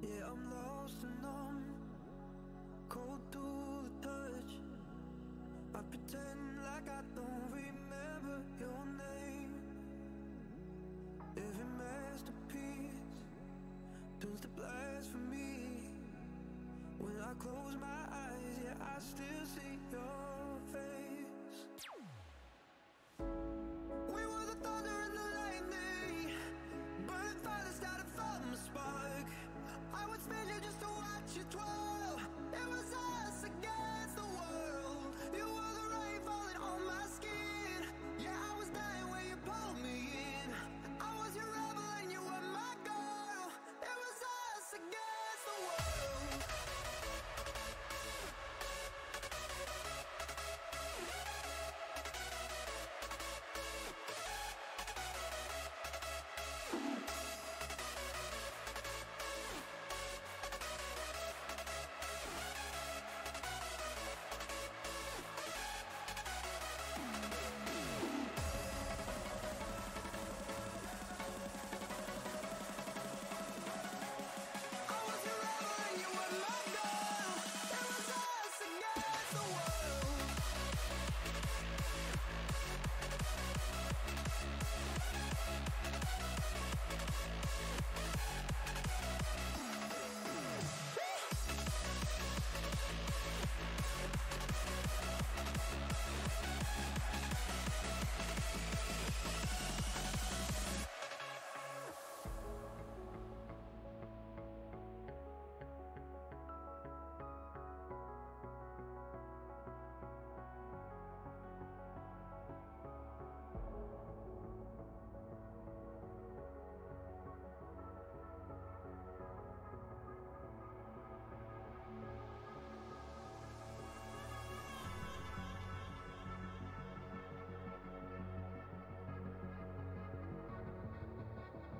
Yeah, I'm lost and numb, cold to the touch. I pretend like I don't remember your name. Every masterpiece turns to blasphemy. When I close my eyes, yeah, I still see your face. We were the thunder and the lightning, burning fire that started from a spark. I would spin you just to watch you twirl. It was us against the world. You were the rain falling on my skin. Yeah, I was dying when you pulled me in. I was your rebel and you were my girl. It was us against the world.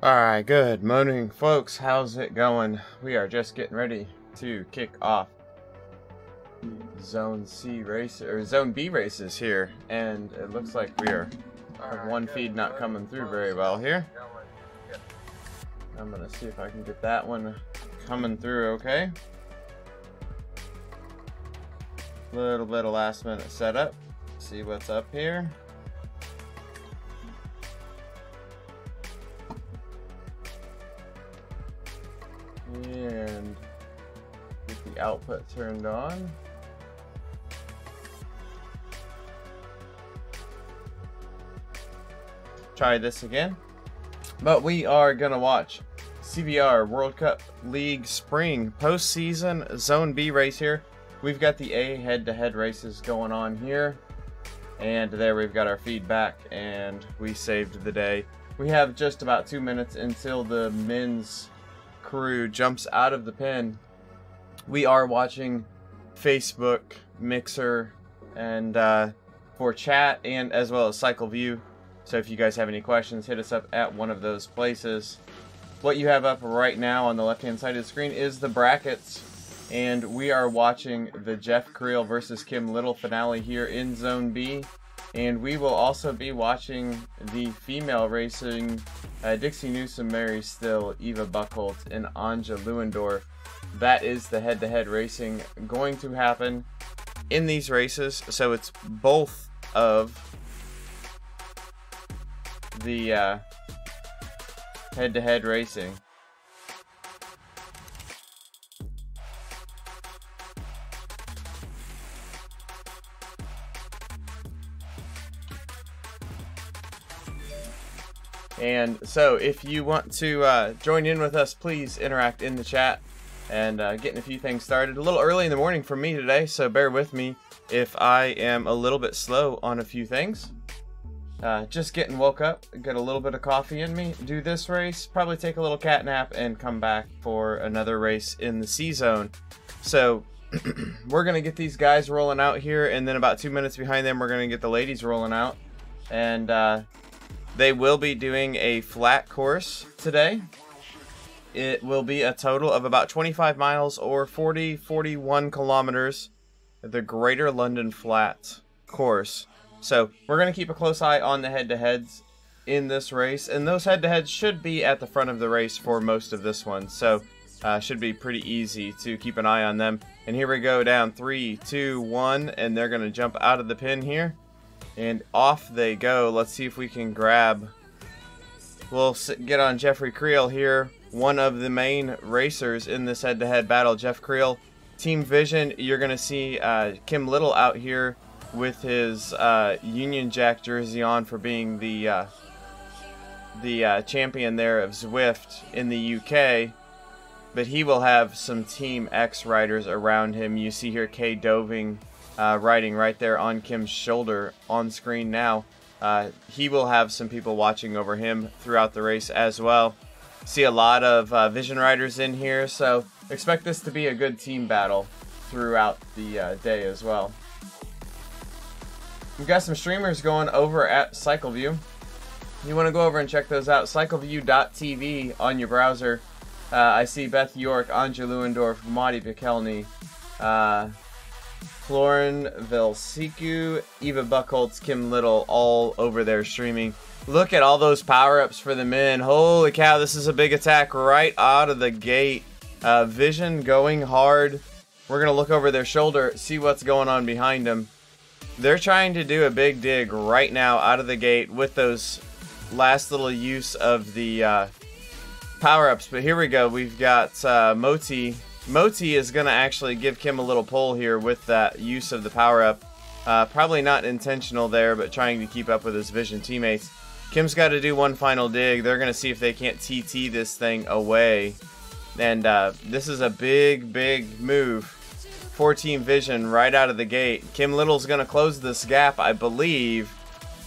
Alright, good morning folks, how's it going? We are just getting ready to kick off Zone C race, or Zone B races here, and it looks like we have one feed not coming through very well here. I'm gonna see if I can get that one coming through okay. Little bit of last minute setup, see what's up here. And get the output turned on. Try this again. But we are gonna watch CVR World Cup League Spring Postseason Zone B race here. We've got the A head-to-head races going on here. And there we've got our feedback, and we saved the day. We have just about 2 minutes until the men's crew jumps out of the pen. We are watching Facebook, Mixer, and for chat, and as well as Cycle View. So if you guys have any questions, hit us up at one of those places. What you have up right now on the left hand side of the screen is the brackets, and we are watching the Jeff Creel versus Kim Little finale here in Zone B. And we will also be watching the female racing, Dixie Newsom, Mary Still, Eva Buchholz, and Anja Lewandorf. That is the head-to-head racing going to happen in these races. So it's both of the head-to-head racing. And so if you want to join in with us, please interact in the chat and getting a few things started. A little early in the morning for me today, so bear with me if I am a little bit slow on a few things. Just getting woke up, get a little bit of coffee in me, do this race, probably take a little cat nap, and come back for another race in the C zone. So we're going to get these guys rolling out here, and then about 2 minutes behind them we're going to get the ladies rolling out. And they will be doing a flat course today. It will be a total of about 25 miles or 41 kilometers, the Greater London Flat course. So we're going to keep a close eye on the head-to-heads in this race, and those head-to-heads should be at the front of the race for most of this one. So should be pretty easy to keep an eye on them. And here we go, down 3, 2, 1, and they're going to jump out of the pin here. And off they go. Let's see if we can grab. We'll get on Jeffrey Creel here, one of the main racers in this head-to-head battle. Jeff Creel, Team Vision. You're going to see Kim Little out here with his Union Jack jersey on for being the champion there of Zwift in the UK. But he will have some Team X riders around him. You see here Kay Doving riding right there on Kim's shoulder on screen now. He will have some people watching over him throughout the race as well. See a lot of Vision riders in here, so expect this to be a good team battle throughout the day as well. We've got some streamers going over at CycleView. You want to go over and check those out. CycleView.tv on your browser. I see Beth York, Anja Lewandorf, Madi Pikelny, Florin Velsiku, Eva Buchholz, Kim Little, all over there streaming. Look at all those power-ups for the men. Holy cow, this is a big attack right out of the gate. Vision going hard. We're going to look over their shoulder, see what's going on behind them. They're trying to do a big dig right now out of the gate with those last little use of the power-ups. But here we go. We've got Moti. Moti is going to actually give Kim a little pull here with that use of the power-up. Probably not intentional there, but trying to keep up with his Vision teammates. Kim's got to do one final dig. They're going to see if they can't TT this thing away. And this is a big, big move for Team Vision right out of the gate. Kim Little's going to close this gap, I believe,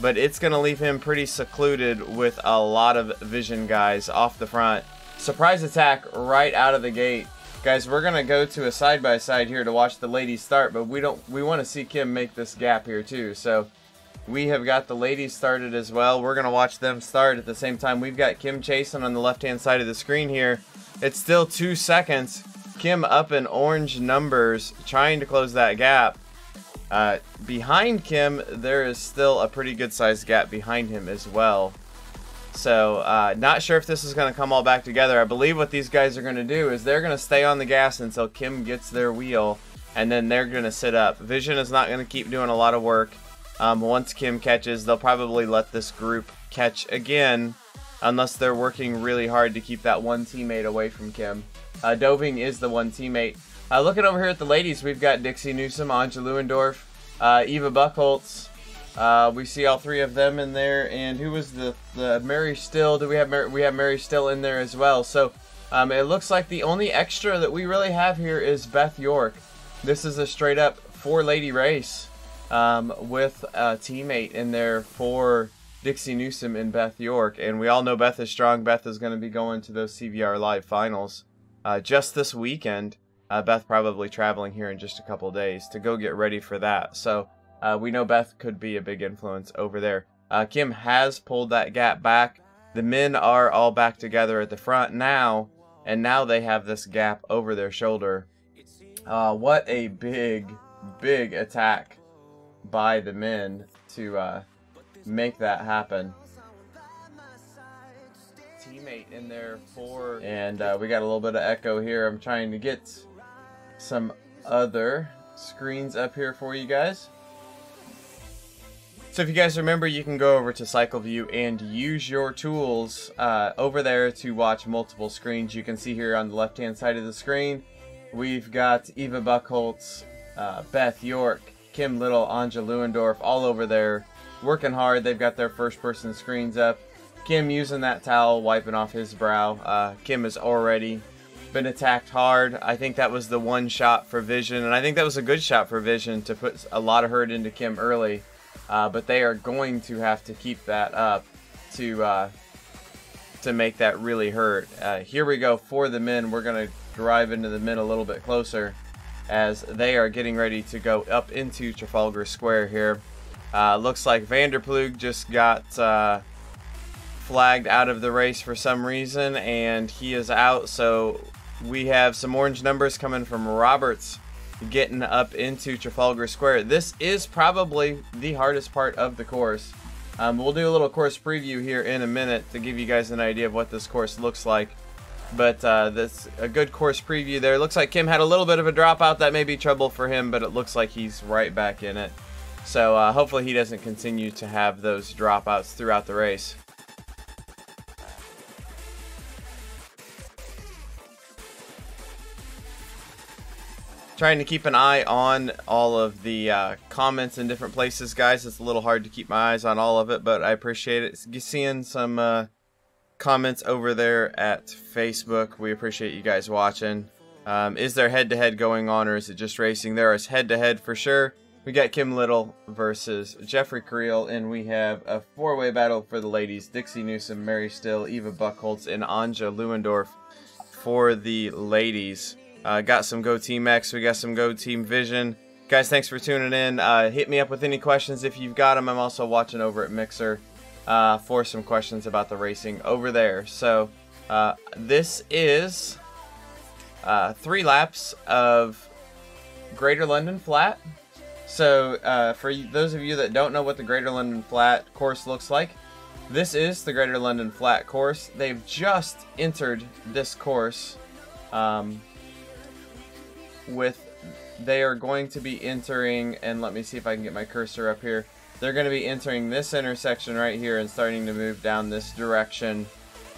but it's going to leave him pretty secluded with a lot of Vision guys off the front. Surprise attack right out of the gate. Guys, we're going to go to a side-by-side here to watch the ladies start, but we want to see Kim make this gap here too. So we have got the ladies started as well. We're going to watch them start at the same time. We've got Kim chasing on the left-hand side of the screen here. It's still 2 seconds. Kim up in orange numbers, trying to close that gap. Behind Kim, there is still a pretty good-sized gap behind him as well. So, not sure if this is going to come all back together. I believe what these guys are going to do is they're going to stay on the gas until Kim gets their wheel, and then they're going to sit up. Vision is not going to keep doing a lot of work. Once Kim catches, they'll probably let this group catch again, unless they're working really hard to keep that one teammate away from Kim. Doving is the one teammate. Looking over here at the ladies, we've got Dixie Newsom, Anja Lewendorf, Eva Buchholz. We see all three of them in there, and who was the Mary Still? Do we have Mary Still in there as well? So it looks like the only extra that we really have here is Beth York. This is a straight up 4-lady race. With a teammate in there for Dixie Newsom and Beth York. And we all know Beth is strong. Beth is going to be going to those CVR Live finals just this weekend. Beth probably traveling here in just a couple days to go get ready for that. So we know Beth could be a big influence over there. Kim has pulled that gap back. The men are all back together at the front now. And now they have this gap over their shoulder. What a big attack by the men to make that happen. Teammate in there for, and we got a little bit of echo here. I'm trying to get some other screens up here for you guys. So if you guys remember, you can go over to Cycle View and use your tools over there to watch multiple screens. You can see here on the left hand side of the screen, we've got Eva Buchholz, Beth York, Kim Little, Anja Lewendorf, all over there working hard. They've got their first person screens up. Kim using that towel, wiping off his brow. Kim has already been attacked hard. I think that was the one shot for Vision, and I think that was a good shot for Vision to put a lot of hurt into Kim early. But they are going to have to keep that up to make that really hurt. Here we go for the men. We're going to drive into the men a little bit closer, as they are getting ready to go up into Trafalgar Square here. Looks like Vanderploeg just got flagged out of the race for some reason, and he is out. So we have some orange numbers coming from Roberts getting up into Trafalgar Square. This is probably the hardest part of the course. We'll do a little course preview here in a minute to give you guys an idea of what this course looks like. But that's a good course preview there. Looks like Kim had a little bit of a dropout. That may be trouble for him, but it looks like he's right back in it. So hopefully he doesn't continue to have those dropouts throughout the race. Trying to keep an eye on all of the comments in different places, guys. It's a little hard to keep my eyes on all of it, but I appreciate it. Seeing some comments over there at Facebook. We appreciate you guys watching. Is there head-to-head going on, or is it just racing? There is head-to-head for sure. We got Kim Little versus Jeffrey Creel, and we have a 4-way battle for the ladies. Dixie Newsom, Mary Still, Eva Buchholz, and Anja Lewendorf for the ladies. Got some Go Team X. We got some Go Team Vision. Guys, thanks for tuning in. Hit me up with any questions if you've got them. I'm also watching over at Mixer for some questions about the racing over there. So this is 3 laps of Greater London Flat. So for those of you that don't know what the Greater London Flat course looks like, this is the Greater London Flat course. They've just entered this course they are going to be entering, and let me see if I can get my cursor up here. They're going to be entering this intersection right here and starting to move down this direction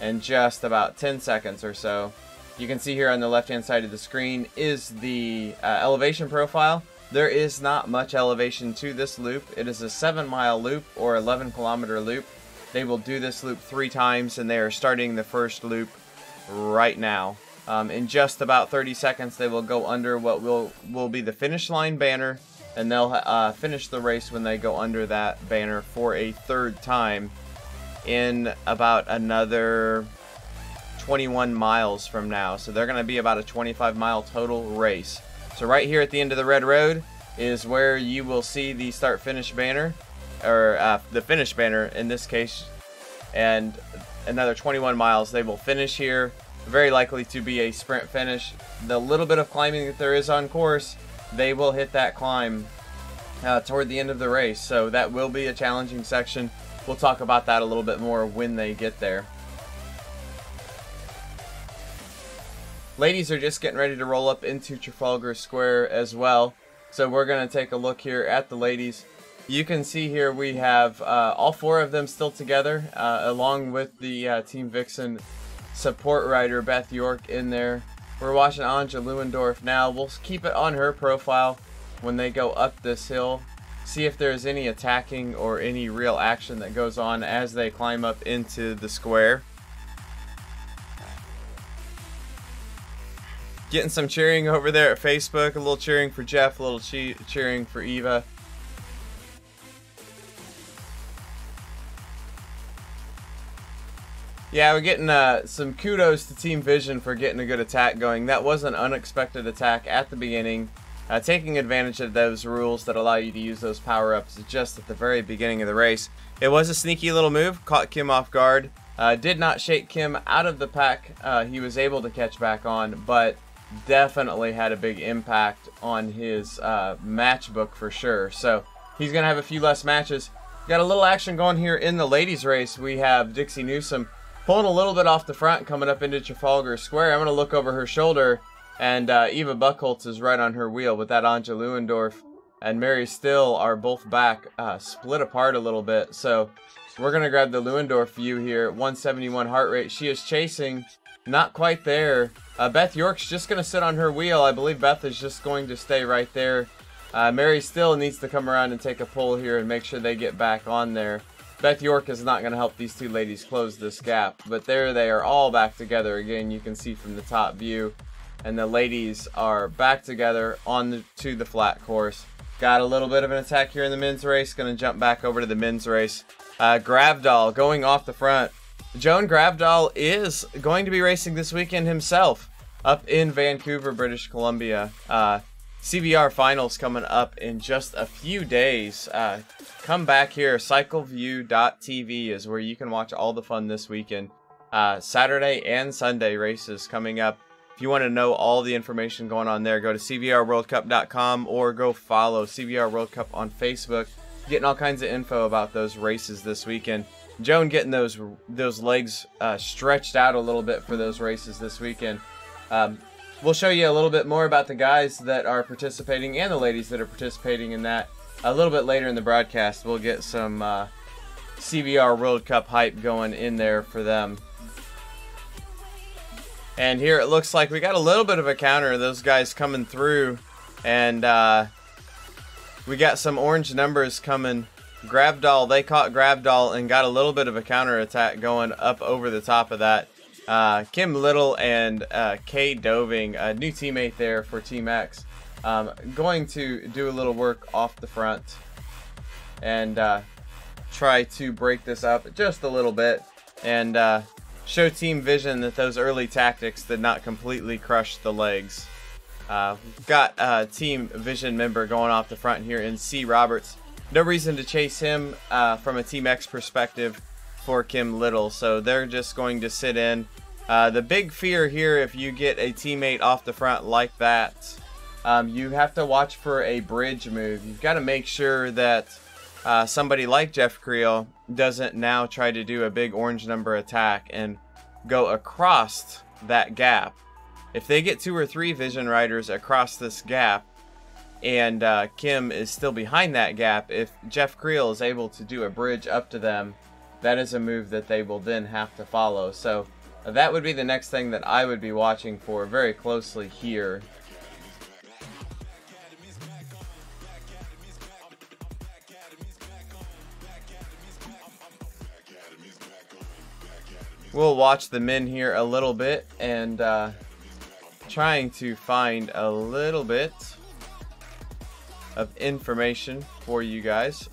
in just about 10 seconds or so. You can see here on the left-hand side of the screen is the elevation profile. There is not much elevation to this loop. It is a 7-mile loop or 11-kilometer loop. They will do this loop 3 times, and they are starting the first loop right now. In just about 30 seconds, they will go under what will be the finish line banner, and they'll finish the race when they go under that banner for a 3rd time in about another 21 miles from now. So they're going to be about a 25-mile total race. So right here at the end of the red road is where you will see the start-finish banner. or the finish banner in this case, and another 21 miles. They will finish here. Very likely to be a sprint finish. The little bit of climbing that there is on course, they will hit that climb toward the end of the race. So that will be a challenging section. We'll talk about that a little bit more when they get there. Ladies are just getting ready to roll up into Trafalgar Square as well. So we're going to take a look here at the ladies. You can see here we have all four of them still together, along with the Team Vixen support rider Beth York in there. We're watching Anja Lewendorf now. We'll keep it on her profile when they go up this hill. See if there's any attacking or any real action that goes on as they climb up into the square. Getting some cheering over there at Facebook. A little cheering for Jeff, a little cheering for Eva. Yeah, we're getting some kudos to Team Vision for getting a good attack going. That was an unexpected attack at the beginning. Taking advantage of those rules that allow you to use those power-ups just at the very beginning of the race. It was a sneaky little move, caught Kim off guard. Did not shake Kim out of the pack. He was able to catch back on, but definitely had a big impact on his matchbook for sure. So he's going to have a few less matches. Got a little action going here in the ladies race. We have Dixie Newsom pulling a little bit off the front, coming up into Trafalgar Square. I'm going to look over her shoulder, and Eva Buchholz is right on her wheel with that Anja Lewendorf. And Mary Still are both back, split apart a little bit. So we're going to grab the Lewendorf view here. 171 heart rate. She is chasing, not quite there. Beth York's just going to sit on her wheel. I believe Beth is just going to stay right there. Mary Still needs to come around and take a pull here and make sure they get back on there. Beth York is not going to help these two ladies close this gap, but there they are all back together again. You can see from the top view, and the ladies are back together on to the flat course. Got a little bit of an attack here in the men's race. Going to jump back over to the men's race. Gravdahl going off the front. Joan Gravdahl is going to be racing this weekend himself up in Vancouver, British Columbia. CVR finals coming up in just a few days. Come back here. CycleView.tv is where you can watch all the fun this weekend. Saturday and Sunday races coming up. If you want to know all the information going on there, go to CVRWorldCup.com or go follow CVR World Cup on Facebook. Getting all kinds of info about those races this weekend. Joan getting those legs stretched out a little bit for those races this weekend. We'll show you a little bit more about the guys that are participating and the ladies that are participating in that a little bit later in the broadcast. We'll get some CVR World Cup hype going in there for them. And here it looks like we got a little bit of a counter. Those guys coming through, and we got some orange numbers coming. Gravdahl, they caught Gravdahl and got a little bit of a counter attack going up over the top of that. Kim Little and Kay Doving, a new teammate there for Team X, going to do a little work off the front and try to break this up just a little bit and show Team Vision that those early tactics did not completely crush the legs. Got a Team Vision member going off the front here in C. Roberts. No reason to chase him from a Team X perspective for Kim Little, so they're just going to sit in. The big fear here, if you get a teammate off the front like that, you have to watch for a bridge move. You've got to make sure that somebody like Jeff Creel doesn't now try to do a big orange number attack and go across that gap. If they get 2 or 3 Vision riders across this gap, and Kim is still behind that gap, if Jeff Creel is able to do a bridge up to them, that is a move that they will then have to follow. So that would be the next thing that I would be watching for very closely here. We'll watch the men here a little bit and trying to find a little bit of information for you guys.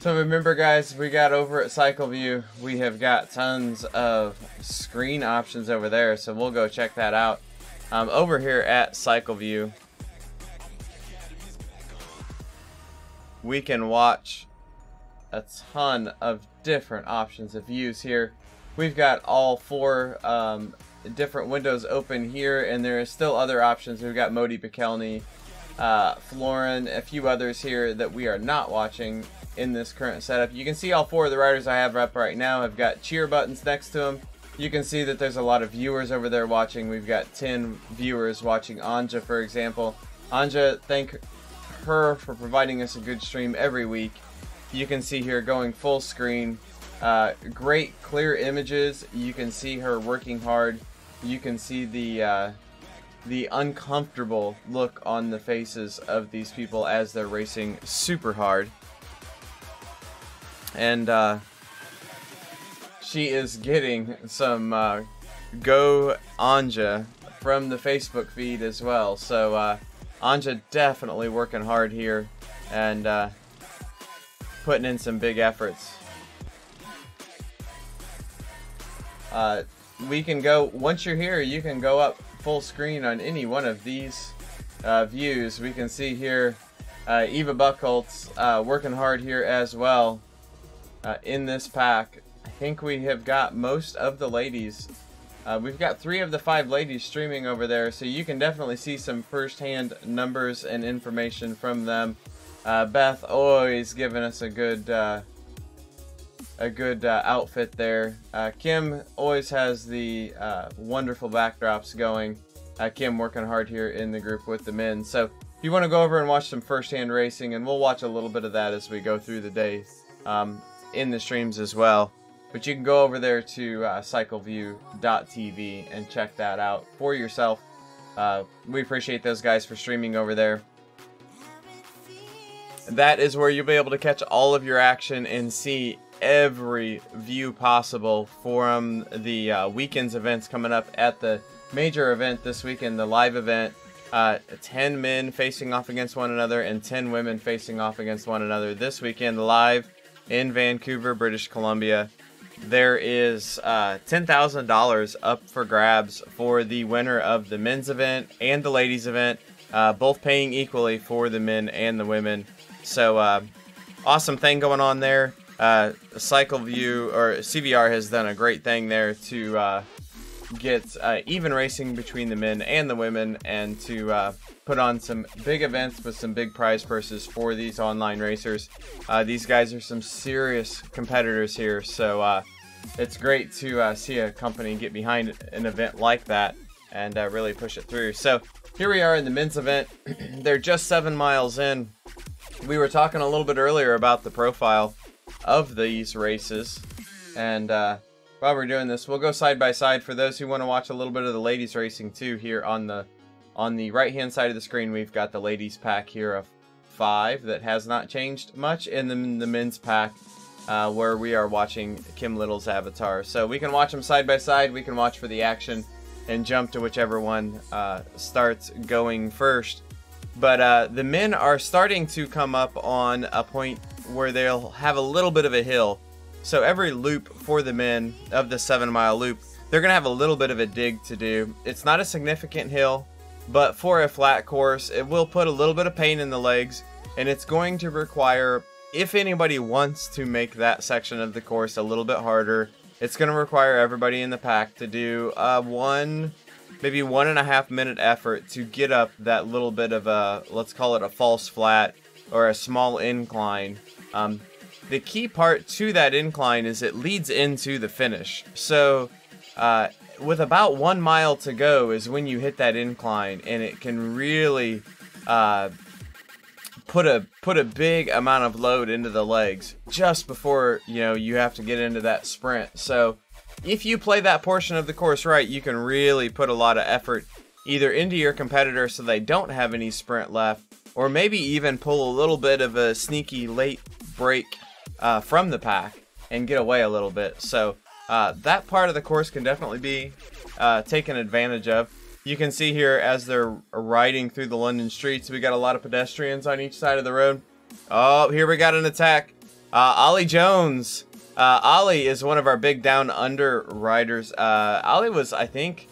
So remember guys, we got over at CycleView, we have got tons of screen options over there, so we'll go check that out. Over here at CycleView, we can watch a ton of different options of views here. We've got all 4 different windows open here, and there is still other options. We've got Modi Pekelny, Florin, a few others here that we are not watching in this current setup. You can see all 4 of the riders I have up right now have got cheer buttons next to them. You can see that there's a lot of viewers over there watching. We've got 10 viewers watching Anja, for example. Anja, thank her for providing us a good stream every week. You can see here going full screen, great clear images. You can see her working hard. You can see the uncomfortable look on the faces of these people as they're racing super hard. And she is getting some Go Anja from the Facebook feed as well. So Anja definitely working hard here and putting in some big efforts. We can go, once you're here, you can go up full screen on any one of these views. We can see here Eva Buchholz working hard here as well in this pack. I think we have got most of the ladies. We've got 3 of the 5 ladies streaming over there, so you can definitely see some first-hand numbers and information from them. Beth always giving us a good outfit there. Kim always has the wonderful backdrops going. Kim working hard here in the group with the men. So if you want to go over and watch some first-hand racing, and we'll watch a little bit of that as we go through the day in the streams as well. But you can go over there to cycleview.tv and check that out for yourself. We appreciate those guys for streaming over there. That is where you'll be able to catch all of your action and see every view possible from the weekend's events coming up at the major event this weekend, the live event. 10 men facing off against one another and 10 women facing off against one another this weekend live in Vancouver, British Columbia. There is $10,000 up for grabs for the winner of the men's event and the ladies event, both paying equally for the men and the women. So awesome thing going on there. CycleView or CVR has done a great thing there to get even racing between the men and the women, and to put on some big events with some big prize purses for these online racers. These guys are some serious competitors here, so it's great to see a company get behind an event like that and really push it through. So here we are in the men's event. They're just 7 miles in. We were talking a little bit earlier about the profile of these races, and while we're doing this, we'll go side by side for those who want to watch a little bit of the ladies racing too. Here on the right hand side of the screen, we've got the ladies pack here of 5 that has not changed much, and then the men's pack where we are watching Kim Little's avatar. So we can watch them side by side, we can watch for the action and jump to whichever one starts going first. But the men are starting to come up on a point where they'll have a little bit of a hill. So every loop for the men of the 7 mile loop, they're going to have a little bit of a dig to do. It's not a significant hill, but for a flat course, it will put a little bit of pain in the legs, and it's going to require, if anybody wants to make that section of the course a little bit harder, it's going to require everybody in the pack to do maybe 1.5 minute effort to get up that little bit of a, let's call it a false flat or a small incline. The key part to that incline is it leads into the finish. So with about 1 mile to go is when you hit that incline, and it can really put a big amount of load into the legs just before you have to get into that sprint. So if you play that portion of the course right, you can really put a lot of effort either into your competitor so they don't have any sprint left, or maybe even pull a little bit of a sneaky late break from the pack and get away a little bit. So that part of the course can definitely be taken advantage of. You can see here as they're riding through the London streets, we got a lot of pedestrians on each side of the road. Oh, here we got an attack. Ollie Jones. Ollie is one of our big down under riders. Ollie was, I think,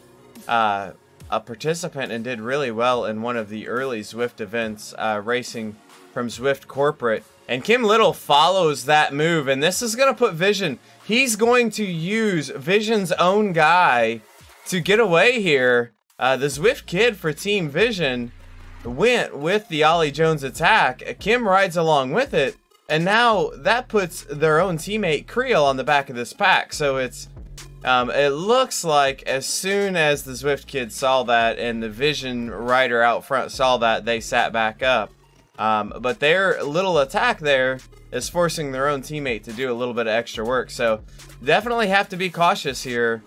a participant and did really well in one of the early Zwift events, racing from Zwift Corporate. And Kim Little follows that move, and this is going to put Vision. He's going to use Vision's own guy to get away here. The Zwift kid for Team Vision went with the Ollie Jones attack. Kim rides along with it, and now that puts their own teammate Creel on the back of this pack. So it's it looks like as soon as the Zwift kid saw that and the Vision rider out front saw that, they sat back up. But their little attack there is forcing their own teammate to do a little bit of extra work. So definitely have to be cautious here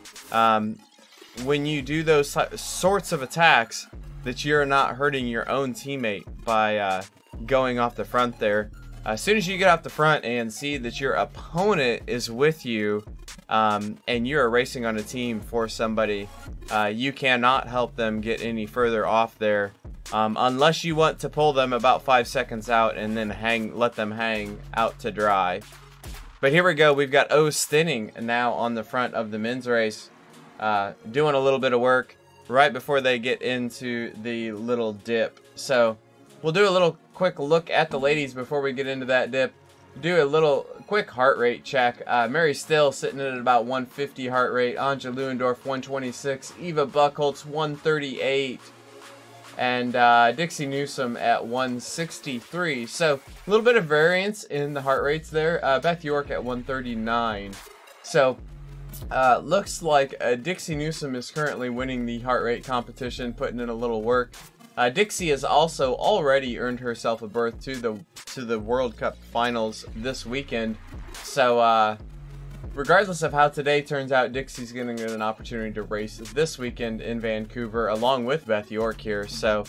when you do those sorts of attacks, that you're not hurting your own teammate by going off the front there. As soon as you get off the front and see that your opponent is with you and you're racing on a team for somebody, you cannot help them get any further off there. Unless you want to pull them about 5 seconds out and then let them hang out to dry. But here we go. We've got O Stinning now on the front of the men's race, doing a little bit of work right before they get into the little dip. So we'll do a little quick look at the ladies before we get into that dip. Do a little quick heart rate check. Mary Still sitting at about 150 heart rate. Anja Lewendorf 126. Eva Buchholz 138. And Dixie Newsome at 163. So a little bit of variance in the heart rates there. Beth York at 139. So looks like Dixie Newsome is currently winning the heart rate competition, putting in a little work. Dixie has also already earned herself a berth to the World Cup finals this weekend. So regardless of how today turns out, Dixie's going to get an opportunity to race this weekend in Vancouver along with Beth York here. So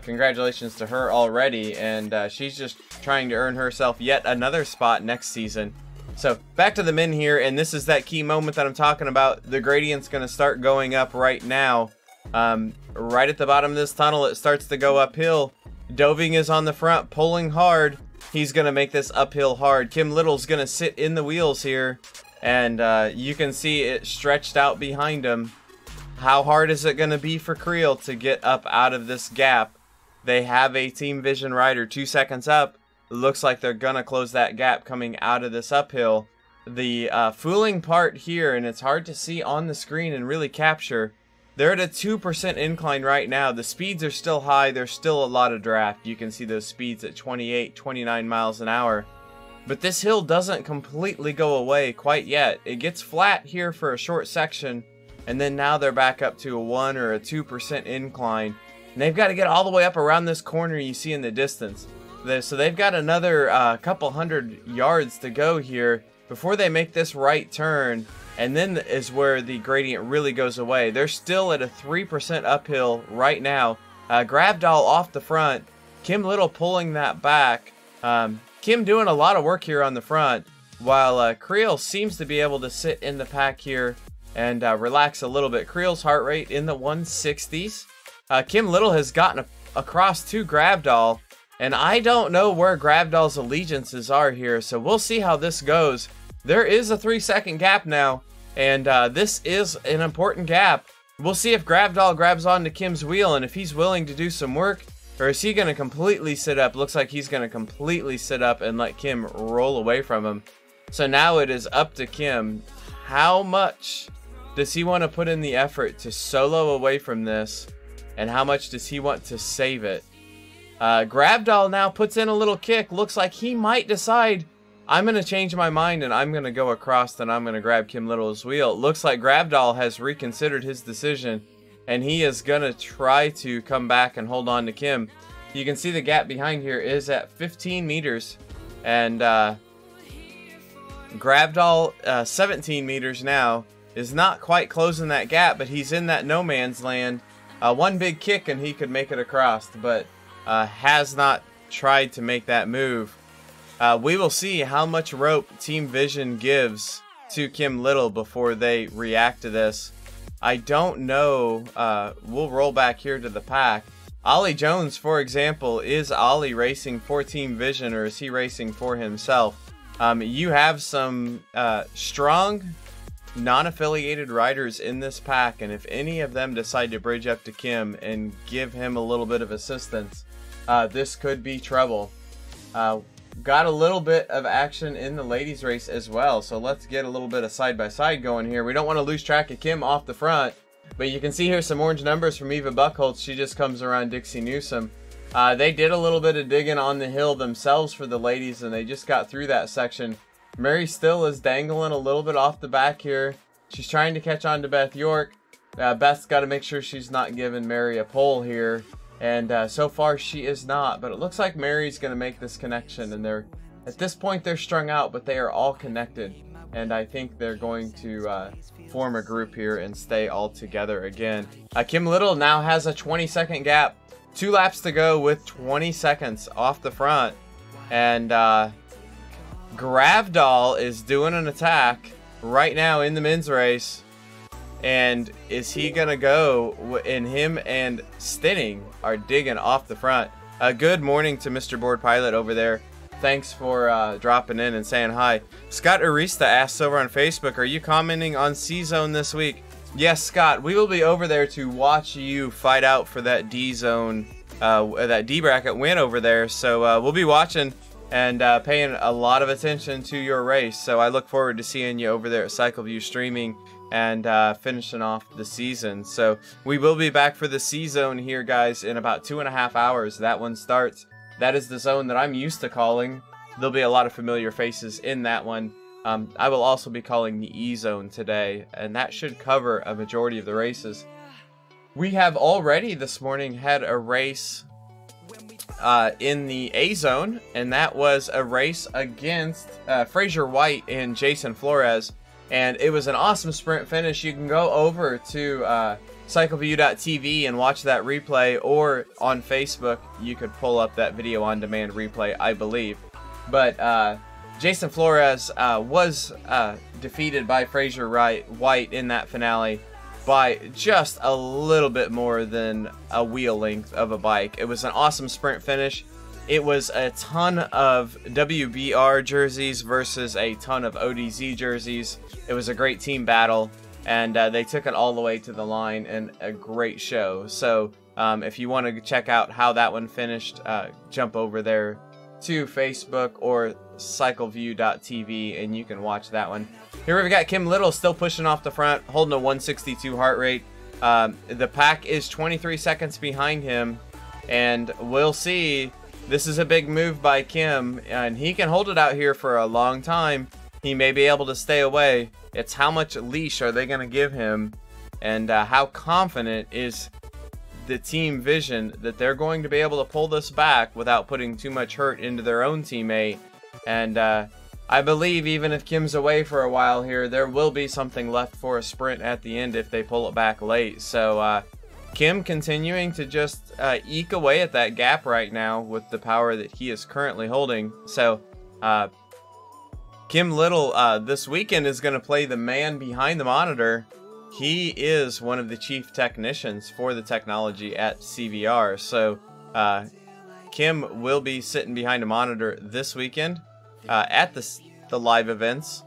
congratulations to her already, and she's just trying to earn herself yet another spot next season. So back to the men here, and this is that key moment that I'm talking about. The gradient's going to start going up right now. Right at the bottom of this tunnel, it starts to go uphill. Doving is on the front, pulling hard. He's going to make this uphill hard. Kim Little's going to sit in the wheels here. And you can see it stretched out behind him. How hard is it going to be for Creel to get up out of this gap? They have a Team Vision rider 2 seconds up. It looks like they're going to close that gap coming out of this uphill. The fooling part here, and it's hard to see on the screen and really capture, they're at a 2% incline right now. The speeds are still high. There's still a lot of draft. You can see those speeds at 28, 29 miles an hour. But this hill doesn't completely go away quite yet. It gets flat here for a short section, and then now they're back up to a 1 or a 2% incline. And they've got to get all the way up around this corner you see in the distance. So they've got another couple hundred yards to go here before they make this right turn. And then is where the gradient really goes away. They're still at a 3% uphill right now. Grabdahl off the front. Kim Little pulling that back. Kim doing a lot of work here on the front, while Creel seems to be able to sit in the pack here and relax a little bit. Creel's heart rate in the 160s. Kim Little has gotten across to Grabdahl, and I don't know where Grabdahl's allegiances are here, so we'll see how this goes. There is a 3-second gap now, and this is an important gap. We'll see if Grabdahl grabs onto Kim's wheel, and if he's willing to do some work, or is he going to completely sit up? Looks like he's going to completely sit up and let Kim roll away from him. So now it is up to Kim. How much does he want to put in the effort to solo away from this? And how much does he want to save it? Grabdahl now puts in a little kick. Looks like he might decide, I'm going to change my mind and I'm going to go across and I'm going to grab Kim Little's wheel. It looks like Grabdahl has reconsidered his decision, and he is going to try to come back and hold on to Kim. You can see the gap behind here is at 15 meters. And Grabdahl, 17 meters now, is not quite closing that gap, but he's in that no man's land. One big kick and he could make it across, but has not tried to make that move. We will see how much rope Team Vision gives to Kim Little before they react to this. I don't know. We'll roll back here to the pack. Ollie Jones, for example, is Ollie racing for Team Vision, or is he racing for himself? You have some strong non-affiliated riders in this pack, and if any of them decide to bridge up to Kim and give him a little bit of assistance, this could be trouble. Got a little bit of action in the ladies race as well, so let's get a little bit of side-by-side going here. We don't want to lose track of Kim off the front, but you can see here some orange numbers from Eva Buchholz. She just comes around Dixie Newsome. They did a little bit of digging on the hill themselves for the ladies, and they just got through that section. Mary still is dangling a little bit off the back here. She's trying to catch on to Beth York. Beth's got to make sure she's not giving Mary a pole here. And so far she is not, but it looks like Mary's going to make this connection, and at this point they're strung out, but they are all connected, and I think they're going to form a group here and stay all together again. Kim Little now has a 20-second gap, 2 laps to go with 20 seconds off the front, and Gravdahl is doing an attack right now in the men's race. And is he gonna go? And him and Stinning are digging off the front. Good morning to Mr. Board Pilot over there. Thanks for dropping in and saying hi. Scott Arista asks over on Facebook, are you commenting on C-Zone this week? Yes, Scott, we will be over there to watch you fight out for that D-Zone, that D-Bracket win over there. So we'll be watching and paying a lot of attention to your race. So I look forward to seeing you over there at CycleView streaming and finishing off the season. So we will be back for the C-Zone here, guys, in about 2.5 hours. That one starts. That is the zone that I'm used to calling. There'll be a lot of familiar faces in that one. I will also be calling the E-Zone today, and that should cover a majority of the races. We have already this morning had a race in the A-Zone, and that was a race against Fraser White and Jason Flores. And it was an awesome sprint finish. You can go over to CycleView.tv and watch that replay, or on Facebook, you could pull up that video on demand replay, I believe. But Jason Flores was defeated by Fraser White in that finale by just a little bit more than a wheel length of a bike. It was an awesome sprint finish. It was a ton of WBR jerseys versus a ton of ODZ jerseys. It was a great team battle, and they took it all the way to the line, and a great show. So if you want to check out how that one finished, jump over there to Facebook or CycleView.tv, and you can watch that one. Here we've got Kim Little still pushing off the front, holding a 162 heart rate. The pack is 23 seconds behind him, and we'll see. This is a big move by Kim, and he can hold it out here for a long time. He may be able to stay away. It's how much leash are they going to give him, and how confident is the team vision that they're going to be able to pull this back without putting too much hurt into their own teammate. And I believe even if Kim's away for a while here, there will be something left for a sprint at the end if they pull it back late. So Kim continuing to just eke away at that gap right now with the power that he is currently holding. So Kim Little this weekend is going to play the man behind the monitor. He is one of the chief technicians for the technology at CVR. So Kim will be sitting behind a monitor this weekend at the live events.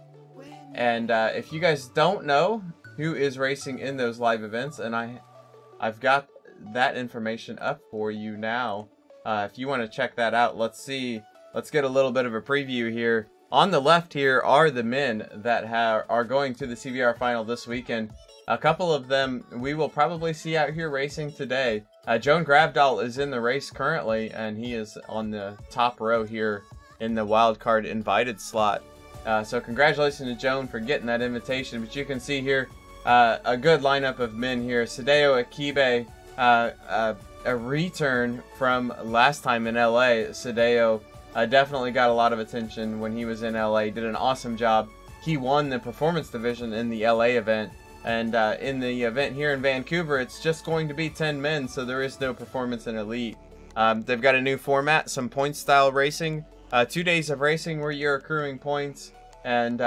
And if you guys don't know who is racing in those live events, and I've got that information up for you now. If you want to check that out, let's get a little bit of a preview here. On the left here are the men that are going to the CVR final this weekend. A couple of them we will probably see out here racing today. Joan Gravdahl is in the race currently, and he is on the top row here in the wildcard invited slot. So congratulations to Joan for getting that invitation. But you can see here a good lineup of men here. Sadeo Akibe, a return from last time in LA. Sadeo definitely got a lot of attention when he was in LA. Did an awesome job. He won the performance division in the LA event. And in the event here in Vancouver, it's just going to be 10 men, so there is no performance in elite. They've got a new format, some point style racing, 2 days of racing where you're accruing points, and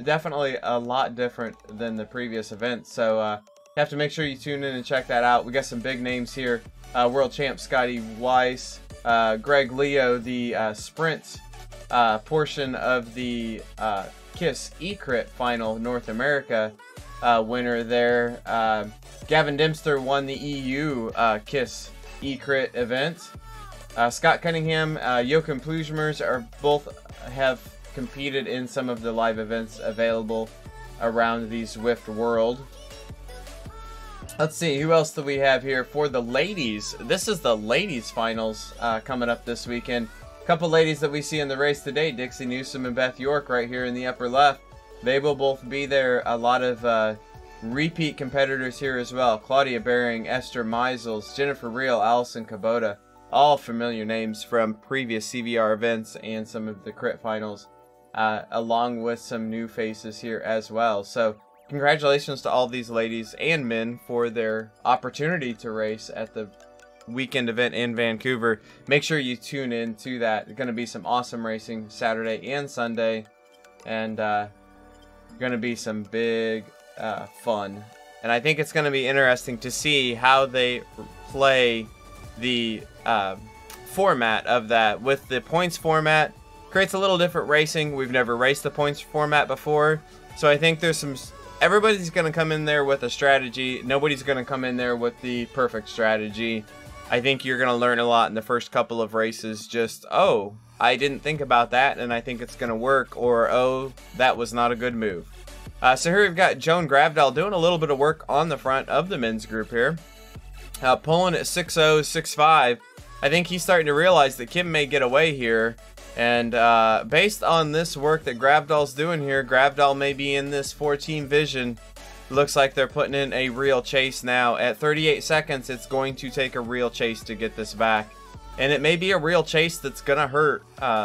definitely a lot different than the previous event. So you have to make sure you tune in and check that out. We got some big names here. World champ Scotty Weiss, Greg Leo, the sprint portion of the KISS E-Crit final North America winner there. Gavin Dempster won the EU KISS E-Crit event. Scott Cunningham, Joachim Plujmers are both have competed in some of the live events available around the Zwift world. Let's see, who else do we have here for the ladies? This is the ladies finals coming up this weekend. A couple ladies that we see in the race today, Dixie Newsom and Beth York right here in the upper left. They will both be there. A lot of repeat competitors here as well. Claudia Baring, Esther Meisels, Jennifer Reel, Allison Kubota. All familiar names from previous CVR events and some of the crit finals, along with some new faces here as well. So congratulations to all these ladies and men for their opportunity to race at the weekend event in Vancouver. Make sure you tune in to that. There's going to be some awesome racing Saturday and Sunday, and going to be some big fun. And I think it's going to be interesting to see how they play the format of that. With the points format, creates a little different racing. We've never raced the points format before, so I think there's some... Everybody's going to come in there with a strategy. Nobody's going to come in there with the perfect strategy. I think you're going to learn a lot in the first couple of races. Just, oh, I didn't think about that, and I think it's going to work. Or, oh, that was not a good move. So here we've got Joan Gravdahl doing a little bit of work on the front of the men's group here. Pulling at 6.0, 6.5. I think he's starting to realize that Kim may get away here. And based on this work that Gravdahl's doing here, Gravdahl may be in this 4-team vision. Looks like they're putting in a real chase now. At 38 seconds, it's going to take a real chase to get this back. And it may be a real chase that's going to hurt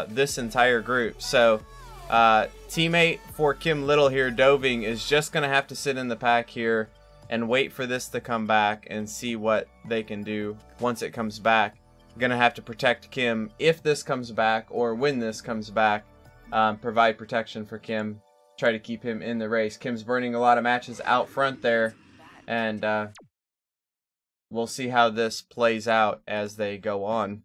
this entire group. So, teammate for Kim Little here, Doving, is just going to have to sit in the pack here and wait for this to come back and see what they can do once it comes back. Gonna have to protect Kim if this comes back, or when this comes back. Provide protection for Kim. Try to keep him in the race. Kim's burning a lot of matches out front there, and we'll see how this plays out as they go on.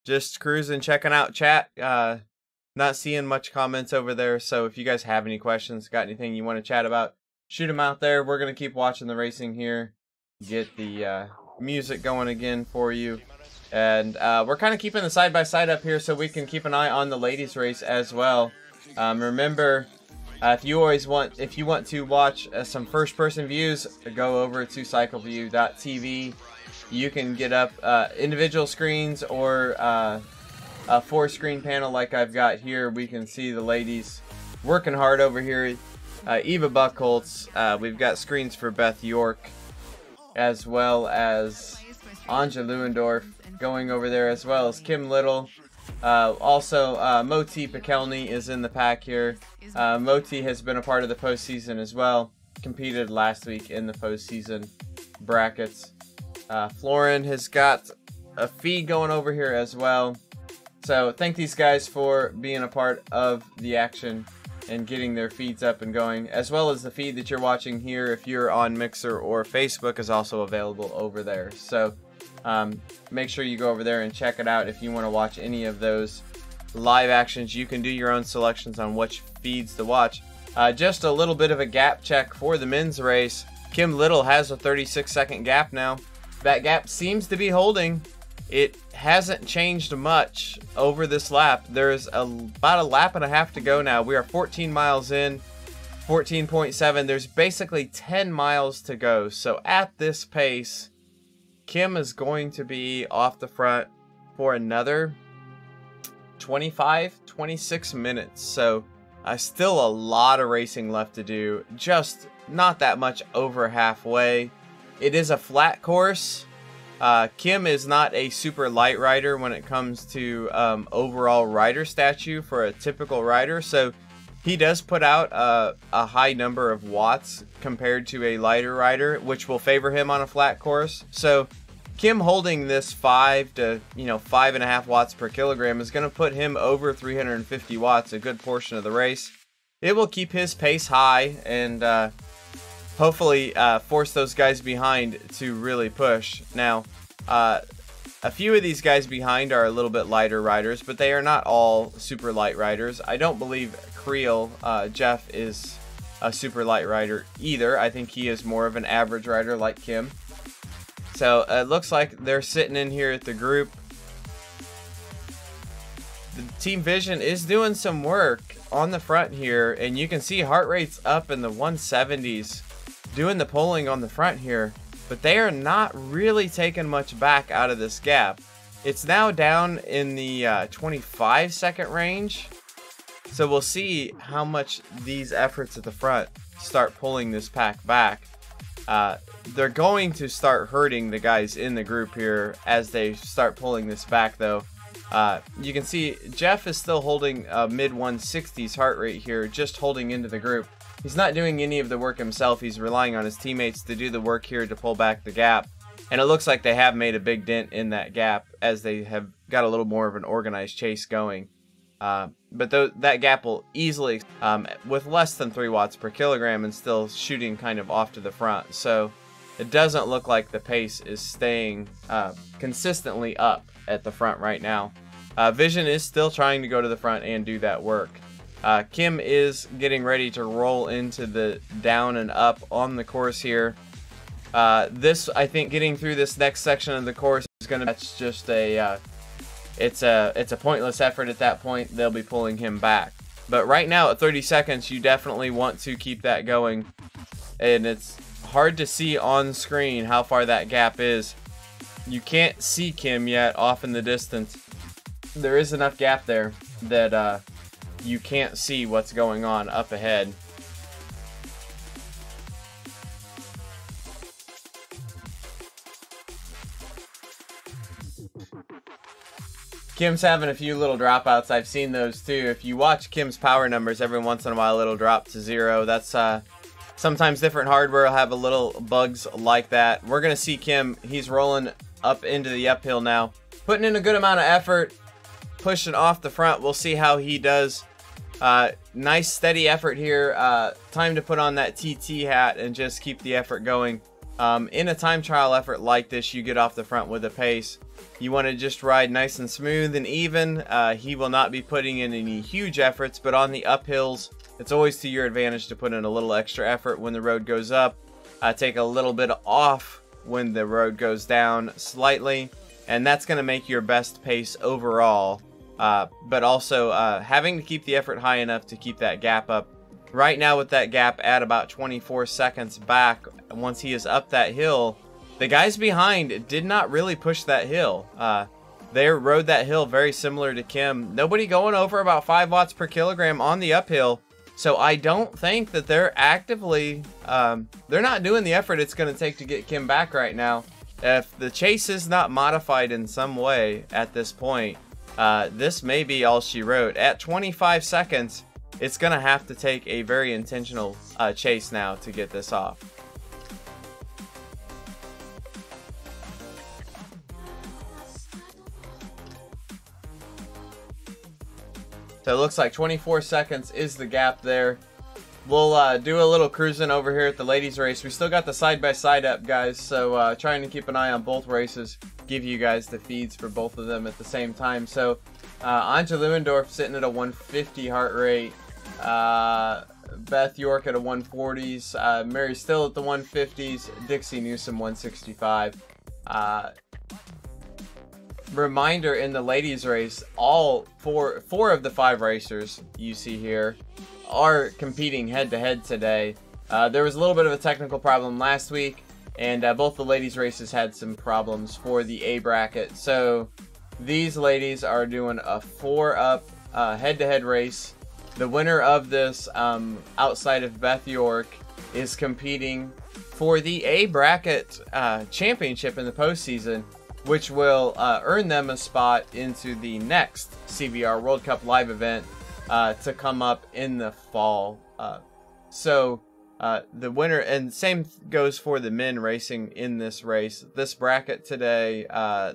Just cruising, checking out chat. Not seeing much comments over there, so if you guys have any questions, got anything you want to chat about, shoot them out there. We're going to keep watching the racing here. Get the music going again for you. And we're kind of keeping the side-by-side up here so we can keep an eye on the ladies' race as well. Remember, if you want to watch some first-person views, go over to cycleview.tv. You can get up individual screens or a 4-screen panel like I've got here. We can see the ladies working hard over here. Eva Buchholz, we've got screens for Beth York, as well as Anja Lewendorf going over there, as well as Kim Little. Also, Moti Pekelny is in the pack here. Moti has been a part of the postseason as well. Competed last week in the postseason brackets. Florin has got a feed going over here as well. So thank these guys for being a part of the action and getting their feeds up and going, as well as the feed that you're watching here if you're on Mixer or Facebook is also available over there. So make sure you go over there and check it out if you want to watch any of those live actions. You can do your own selections on which feeds to watch. Just a little bit of a gap check for the men's race. Kim Little has a 36-second gap now. That gap seems to be holding. It hasn't changed much over this lap. There's about a lap and a half to go now. We are 14 miles in, 14.7. There's basically 10 miles to go. So at this pace, Kim is going to be off the front for another 25, 26 minutes. So still a lot of racing left to do. Just not that much over halfway. It is a flat course. Kim is not a super light rider when it comes to overall rider statue for a typical rider, so he does put out a high number of watts compared to a lighter rider, which will favor him on a flat course. So Kim holding this 5 to 5.5 watts per kilogram is going to put him over 350 watts a good portion of the race. It will keep his pace high, and hopefully force those guys behind to really push. Now, a few of these guys behind are a little bit lighter riders, but they are not all super light riders. I don't believe Creel, Jeff, is a super light rider either. I think he is more of an average rider like Kim. So it looks like they're sitting in here at the group. The Team Vision is doing some work on the front here, and you can see heart rates up in the 170s doing the pulling on the front here, but they are not really taking much back out of this gap. It's now down in the 25-second range, so we'll see how much these efforts at the front start pulling this pack back. They're going to start hurting the guys in the group here as they start pulling this back, though. You can see Jeff is still holding a mid 160s heart rate here, just holding into the group. He's not doing any of the work himself. He's relying on his teammates to do the work here to pull back the gap. And it looks like they have made a big dent in that gap as they have got a little more of an organized chase going. But that gap will easily, with less than 3 watts per kilogram and still shooting kind of off to the front. So it doesn't look like the pace is staying consistently up at the front right now. Vision is still trying to go to the front and do that work. Kim is getting ready to roll into the down and up on the course here. This, I think, getting through this next section of the course is going to, that's just a, it's a pointless effort at that point. They'll be pulling him back. But right now at 30 seconds, you definitely want to keep that going. And it's hard to see on screen how far that gap is. You can't see Kim yet off in the distance. There is enough gap there that you can't see what's going on up ahead. Kim's having a few little dropouts. I've seen those too. If you watch Kim's power numbers, every once in a while it'll drop to 0. That's sometimes different hardware will have a little bugs like that. We're gonna see Kim. He's rolling up into the uphill now, putting in a good amount of effort, pushing off the front. We'll see how he does. Nice steady effort here. Time to put on that TT hat and just keep the effort going. In a time trial effort like this, you get off the front with a pace. You want to just ride nice and smooth and even. He will not be putting in any huge efforts, but on the uphills, it's always to your advantage to put in a little extra effort when the road goes up. Take a little bit off when the road goes down slightly, and that's going to make your best pace overall. But also having to keep the effort high enough to keep that gap up. Right now with that gap at about 24 seconds back, once he is up that hill, the guys behind did not really push that hill. They rode that hill very similar to Kim. Nobody going over about 5 watts per kilogram on the uphill. So I don't think that they're actively, they're not doing the effort it's going to take to get Kim back right now. If the chase is not modified in some way at this point, this may be all she wrote. At 25 seconds, it's going to have to take a very intentional chase now to get this off. So it looks like 24 seconds is the gap there. We'll do a little cruising over here at the ladies race. We still got the side-by-side up, guys, so trying to keep an eye on both races, give you guys the feeds for both of them at the same time. So Anja Lewendorf sitting at a 150 heart rate, Beth York at a 140s, Mary Still at the 150s, Dixie Newsom 165. Reminder, in the ladies race, all four of the 5 racers you see here are competing head-to-head today. There was a little bit of a technical problem last week, and both the ladies races had some problems for the A bracket. So these ladies are doing a 4-up head-to-head race. The winner of this, outside of Beth York, is competing for the A bracket championship in the postseason, which will earn them a spot into the next CVR World Cup live event to come up in the fall. So the winner, and same goes for the men racing in this race. This bracket today,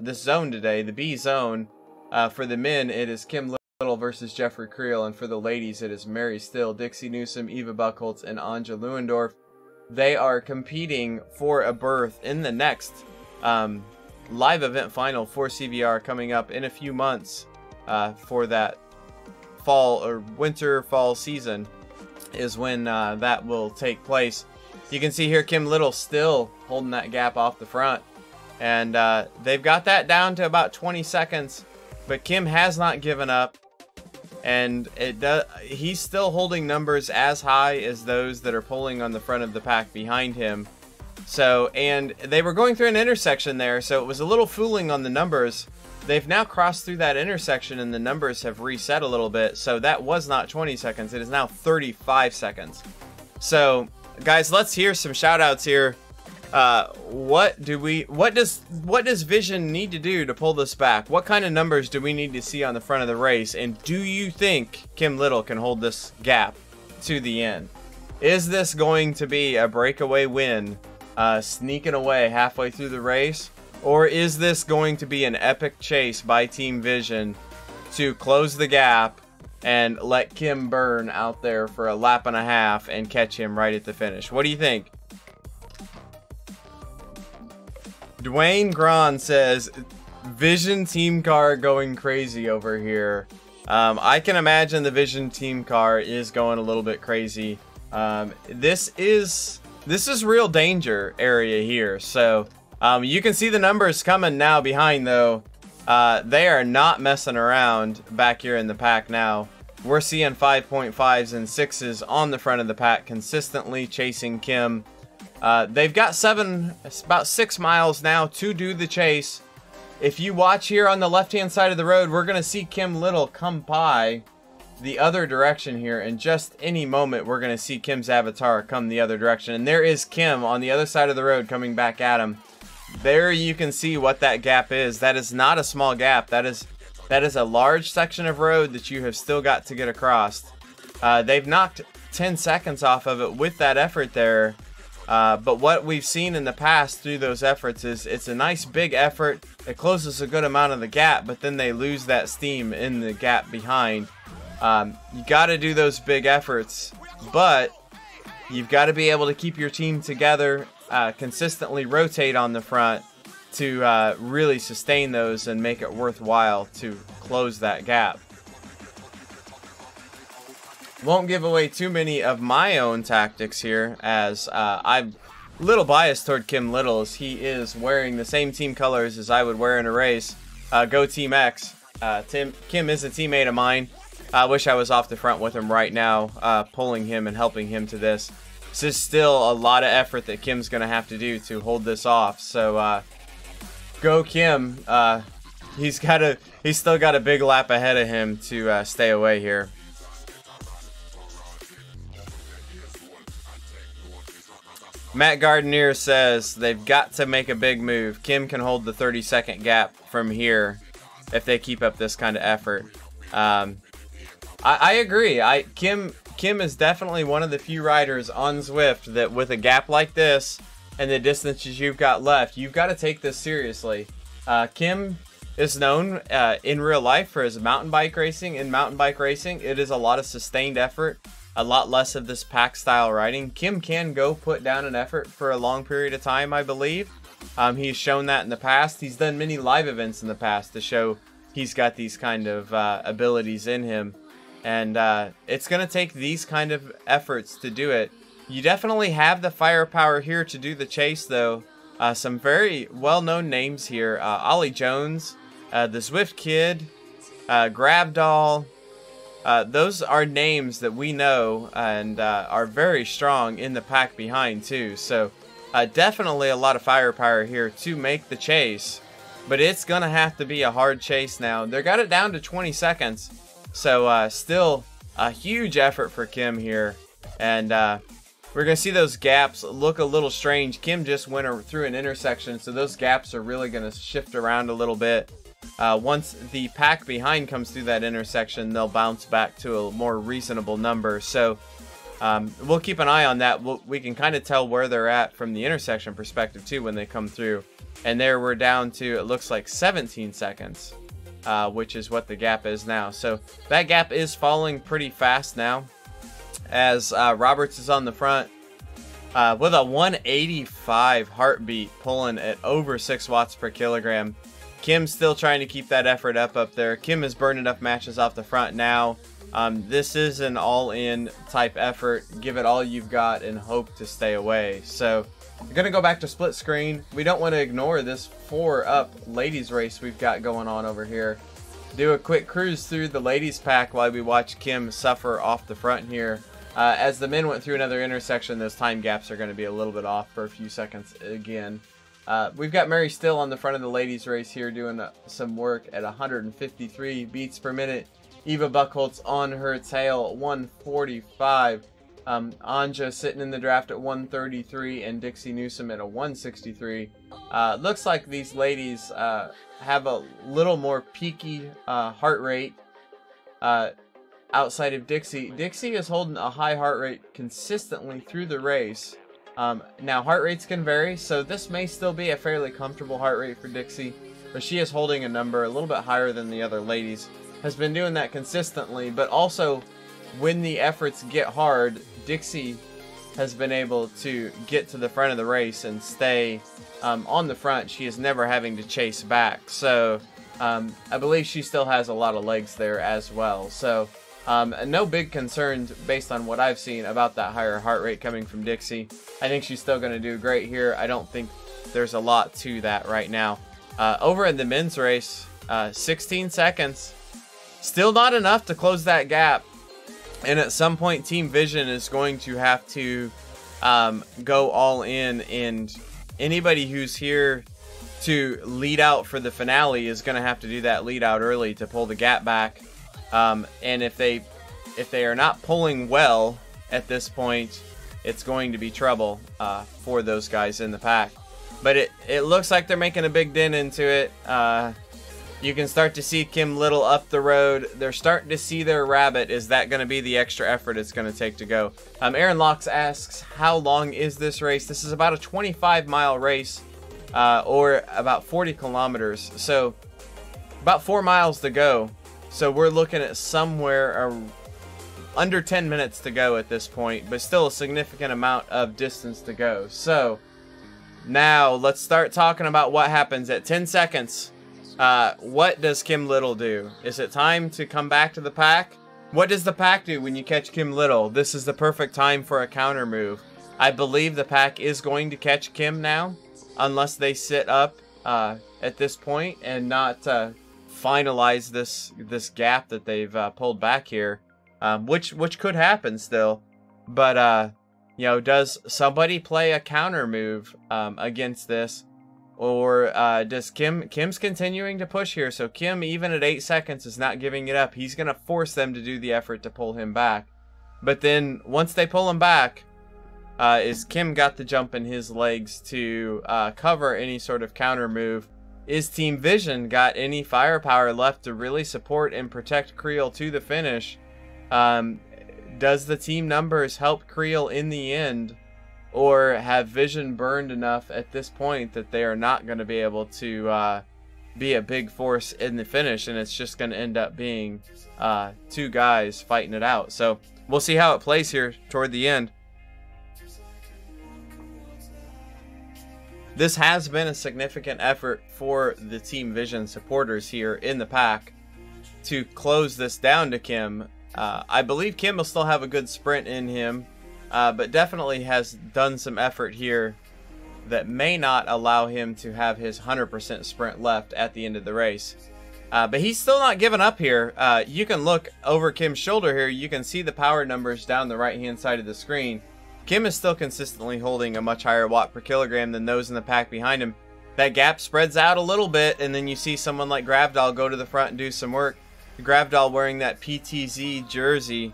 this zone today, the B zone, for the men, it is Kim Little versus Jeffrey Creel, and for the ladies, it is Mary Still, Dixie Newsom, Eva Buchholz, and Anja Lewendorf. they are competing for a berth in the next live event final for CVR coming up in a few months for that fall or fall season is when that will take place. You can see here Kim Little still holding that gap off the front, and they've got that down to about 20 seconds, but Kim has not given up, and he's still holding numbers as high as those that are pulling on the front of the pack behind him. So, and they were going through an intersection there, so it was a little fooling on the numbers. They've now crossed through that intersection and the numbers have reset a little bit. So that was not 20 seconds. It is now 35 seconds. So guys, let's hear some shout outs here. What does Vision need to do to pull this back? What kind of numbers do we need to see on the front of the race? And do you think Kim Little can hold this gap to the end? Is this going to be a breakaway win, sneaking away halfway through the race? Or is this going to be an epic chase by Team Vision to close the gap and let Kim burn out there for a lap and a half and catch him right at the finish? What do you think? Dwayne Gron says, Vision team car going crazy over here. I can imagine the Vision team car is going a little bit crazy. This is real danger area here. So you can see the numbers coming now behind though. They are not messing around back here in the pack now. We're seeing 5.5s and 6s on the front of the pack consistently chasing Kim. They've got about 6 miles now to do the chase. If you watch here on the left-hand side of the road, we're going to see Kim Little come by the other direction here. In just any moment, we're going to see Kim's avatar come the other direction. And there is Kim on the other side of the road coming back at him. There you can see what that gap is. That is not a small gap. That is a large section of road that you have still got to get across. They've knocked 10 seconds off of it with that effort there. But what we've seen in the past through those efforts is it's a nice big effort. It closes a good amount of the gap, but then they lose that steam in the gap behind. You got to do those big efforts, but you've got to be able to keep your team together, consistently rotate on the front to really sustain those and make it worthwhile to close that gap. Won't give away too many of my own tactics here, as I'm a little biased toward Kim Little, as he is wearing the same team colors as I would wear in a race. Go Team X. Kim is a teammate of mine. I wish I was off the front with him right now, pulling him and helping him to this. This is still a lot of effort that Kim's going to have to do to hold this off. So go Kim. He's still got a big lap ahead of him to stay away here. Matt Gardenier says they've got to make a big move. Kim can hold the 30-second gap from here if they keep up this kind of effort. I agree. Kim is definitely one of the few riders on Zwift that with a gap like this and the distances you've got left, you've got to take this seriously. Kim is known in real life for his mountain bike racing. In mountain bike racing, it is a lot of sustained effort. A lot less of this pack style riding. Kim can go put down an effort for a long period of time, I believe. He's shown that in the past. He's done many live events in the past to show he's got these kind of abilities in him. And it's going to take these kind of efforts to do it. You definitely have the firepower here to do the chase, though. Some very well-known names here. Ollie Jones, the Zwift Kid, Grabdoll. Those are names that we know and are very strong in the pack behind too. So definitely a lot of firepower here to make the chase. But it's going to have to be a hard chase now. They got it down to 20 seconds. So still a huge effort for Kim here. And we're going to see those gaps look a little strange. Kim just went through an intersection, so those gaps are really going to shift around a little bit. Once the pack behind comes through that intersection, they'll bounce back to a more reasonable number. So we'll keep an eye on that. We can kind of tell where they're at from the intersection perspective too when they come through. And there we're down to, it looks like 17 seconds, which is what the gap is now. So that gap is falling pretty fast now as Roberts is on the front. with a 185 heartbeat, pulling at over 6 watts per kilogram. Kim's still trying to keep that effort up there. Kim has burned enough matches off the front now. This is an all-in type effort. Give it all you've got and hope to stay away. So we're going to go back to split screen. We don't want to ignore this 4-up ladies race we've got going on over here. Do a quick cruise through the ladies pack while we watch Kim suffer off the front here. As the men went through another intersection, those time gaps are going to be a little bit off for a few seconds again. We've got Mary Still on the front of the ladies race here doing some work at 153 beats per minute. Eva Buchholz on her tail, 145. Anja sitting in the draft at 133 and Dixie Newsom at a 163. Looks like these ladies have a little more peaky heart rate outside of Dixie. Dixie is holding a high heart rate consistently through the race. Now heart rates can vary, so this may still be a fairly comfortable heart rate for Dixie, but she is holding a number a little bit higher than the other ladies. Has been doing that consistently, but also when the efforts get hard, Dixie has been able to get to the front of the race and stay on the front. She is never having to chase back, so I believe she still has a lot of legs there as well. So no big concerns based on what I've seen about that higher heart rate coming from Dixie. I think she's still going to do great here. I don't think there's a lot to that right now. Over in the men's race, 16 seconds. Still not enough to close that gap. And at some point, Team Vision is going to have to go all in. And anybody who's here to lead out for the finale is going to have to do that lead out early to pull the gap back. And if they are not pulling well at this point, it's going to be trouble for those guys in the pack. But it looks like they're making a big dent into it. You can start to see Kim Little up the road. They're starting to see their rabbit. Is that going to be the extra effort it's going to take to go? Aaron Locks asks, how long is this race? This is about a 25-mile race, or about 40 kilometers. So about 4 miles to go. So we're looking at somewhere under 10 minutes to go at this point, but still a significant amount of distance to go. So now let's start talking about what happens at 10 seconds. What does Kim Little do? Is it time to come back to the pack? What does the pack do when you catch Kim Little? This is the perfect time for a counter move. I believe the pack is going to catch Kim now, unless they sit up at this point and not finalize this gap that they've pulled back here, which could happen still. But you know, does somebody play a counter move against this? Or does Kim's continuing to push here? So Kim, even at 8 seconds, is not giving it up. He's going to force them to do the effort to pull him back. But then once they pull him back, is Kim got the jump in his legs to cover any sort of counter move? Is Team Vision got any firepower left to really support and protect Creel to the finish? Does the team numbers help Creel in the end? Or have Vision burned enough at this point that they are not going to be able to be a big force in the finish, and it's just going to end up being 2 guys fighting it out. So we'll see how it plays here toward the end. This has been a significant effort for the Team Vision supporters here in the pack to close this down to Kim. I believe Kim will still have a good sprint in him. But definitely has done some effort here that may not allow him to have his 100% sprint left at the end of the race. But he's still not giving up here. You can look over Kim's shoulder here. You can see the power numbers down the right-hand side of the screen. Kim is still consistently holding a much higher watt per kilogram than those in the pack behind him. That gap spreads out a little bit, and then you see someone like Gravdahl go to the front and do some work. Gravdahl wearing that PTZ jersey.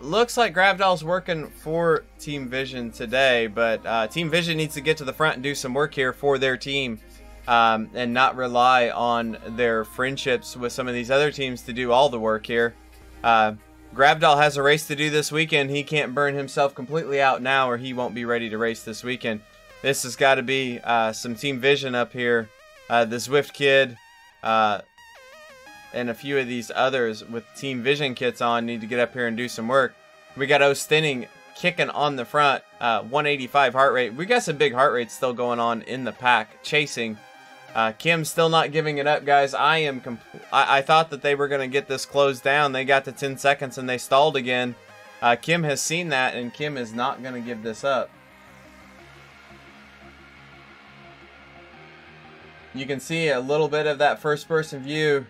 Looks like Gravdahl's working for Team Vision today, but Team Vision needs to get to the front and do some work here for their team, and not rely on their friendships with some of these other teams to do all the work here. Gravdahl has a race to do this weekend. He can't burn himself completely out now, or he won't be ready to race this weekend. This has got to be some Team Vision up here. The Zwift kid, and a few of these others with Team Vision kits on need to get up here and do some work. We got O'Stinning kicking on the front. 185 heart rate. We got some big heart rates still going on in the pack, chasing. Kim's still not giving it up, guys. I thought that they were going to get this closed down. They got to 10 seconds and they stalled again. Kim has seen that, and Kim is not going to give this up. You can see a little bit of that first-person view.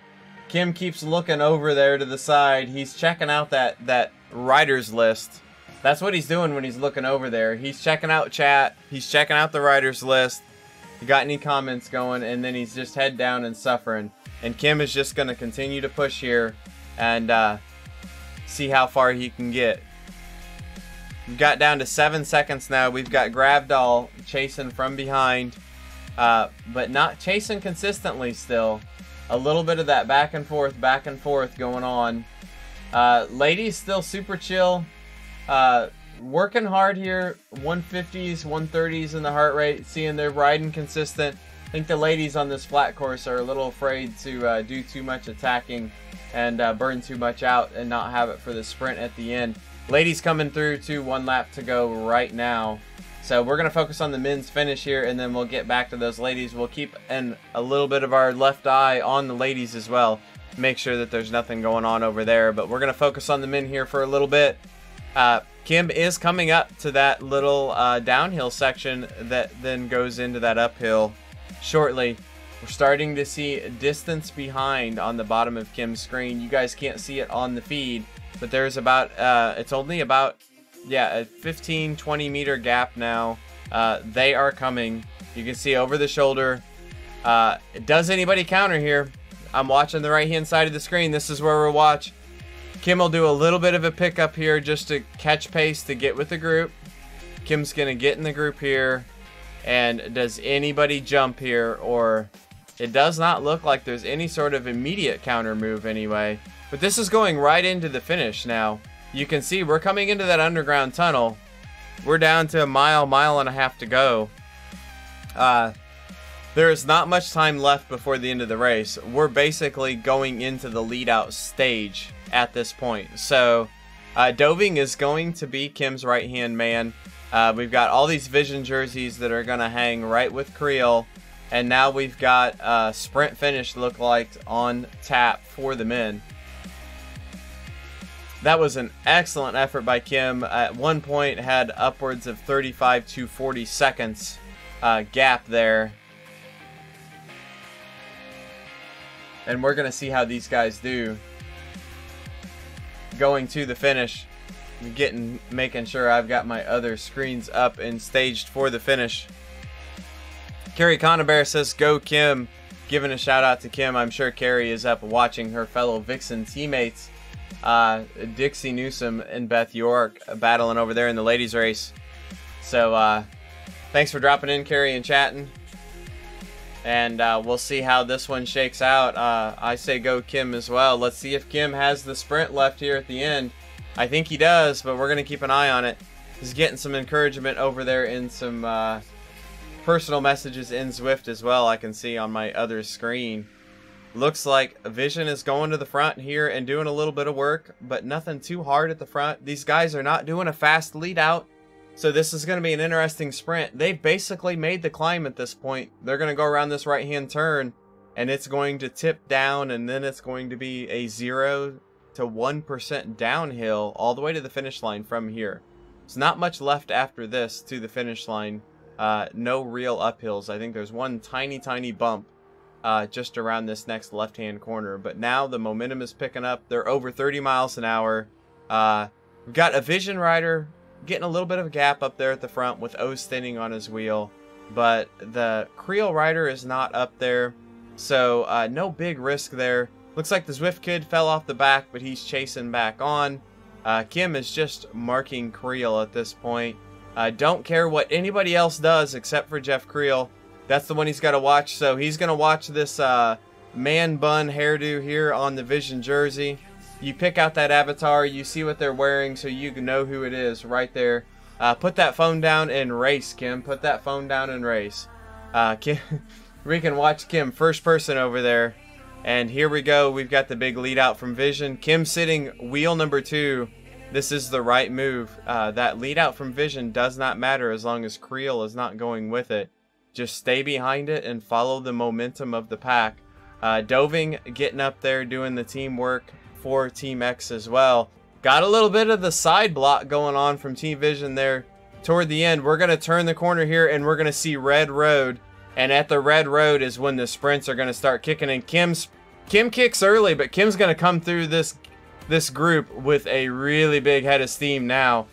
Kim keeps looking over there to the side. He's checking out that riders list. That's what he's doing when he's looking over there. He's checking out chat. He's checking out the riders list. You got any comments going, and then he's just head down and suffering. And Kim is just going to continue to push here and see how far he can get. We've got down to 7 seconds now. We've got Gravdoll chasing from behind, but not chasing consistently still. A little bit of that back and forth going on. Ladies still super chill. Working hard here. 150s, 130s in the heart rate. Seeing they're riding consistent. I think the ladies on this flat course are a little afraid to do too much attacking and burn too much out and not have it for the sprint at the end. Ladies coming through to 1 lap to go right now. So we're going to focus on the men's finish here, and then we'll get back to those ladies. We'll keep a little bit of our left eye on the ladies as well. Make sure that there's nothing going on over there. But we're going to focus on the men here for a little bit. Kim is coming up to that little downhill section that then goes into that uphill shortly. We're starting to see distance behind on the bottom of Kim's screen. You guys can't see it on the feed, but there's about, it's only about, yeah, a 15-20 meter gap now. They are coming. You can see over the shoulder. Does anybody counter here? I'm watching the right hand side of the screen. This is where we'll watch. Kim will do a little bit of a pickup here just to catch pace to get with the group. Kim's gonna get in the group here. And does anybody jump here? Or it does not look like there's any sort of immediate counter move anyway. But this is going right into the finish now. You can see we're coming into that underground tunnel. We're down to a mile and a half to go. There is not much time left before the end of the race. We're basically going into the lead out stage at this point. So Doving is going to be Kim's right hand man. We've got all these Vision jerseys that are going to hang right with Creel. And now we've got sprint finish look like on tap for the men. That was an excellent effort by Kim. At one point had upwards of 35 to 40 seconds gap there. And we're going to see how these guys do going to the finish. Making sure I've got my other screens up and staged for the finish. Carrie Conabear says, "Go Kim." Giving a shout out to Kim. I'm sure Carrie is up watching her fellow Vixen teammates, Dixie Newsom and Beth York, battling over there in the ladies race. So thanks for dropping in, Carrie, and chatting. And we'll see how this one shakes out. I say go Kim as well. Let's see if Kim has the sprint left here at the end. I think he does, but we're going to keep an eye on it. He's getting some encouragement over there in some personal messages in Zwift as well. I can see on my other screen. Looks like Vision is going to the front here and doing a little bit of work, but nothing too hard at the front. These guys are not doing a fast lead out, so this is going to be an interesting sprint. They've basically made the climb at this point. They're going to go around this right-hand turn, and it's going to tip down, and then it's going to be a 0 to 1% downhill all the way to the finish line from here. There's not much left after this to the finish line. No real uphills. I think there's one tiny bump just around this next left-hand corner. But now the momentum is picking up. They're over 30 miles an hour. We've got a Vision rider getting a little bit of a gap up there at the front with O standing on his wheel. But the Creel rider is not up there. So no big risk there. Looks like the Zwift kid fell off the back, but he's chasing back on. Kim is just marking Creel at this point. Don't care what anybody else does except for Jeff Creel. That's the one he's got to watch. So he's going to watch this man bun hairdo here on the Vision jersey. You pick out that avatar. You see what they're wearing so you can know who it is right there. Put that phone down and race, Kim. Put that phone down and race. Kim, we can watch Kim first person over there. And here we go. We've got the big lead out from Vision. Kim sitting wheel number 2. this is the right move. That lead out from Vision does not matter as long as Creel is not going with it. Just stay behind it and follow the momentum of the pack. Doving getting up there doing the teamwork for Team X as well. Got a little bit of the side block going on from Team Vision there toward the end. We're going to turn the corner here and we're going to see Red Road. And at the Red Road is when the sprints are going to start kicking in. Kim kicks early, but Kim's going to come through this group with a really big head of steam now.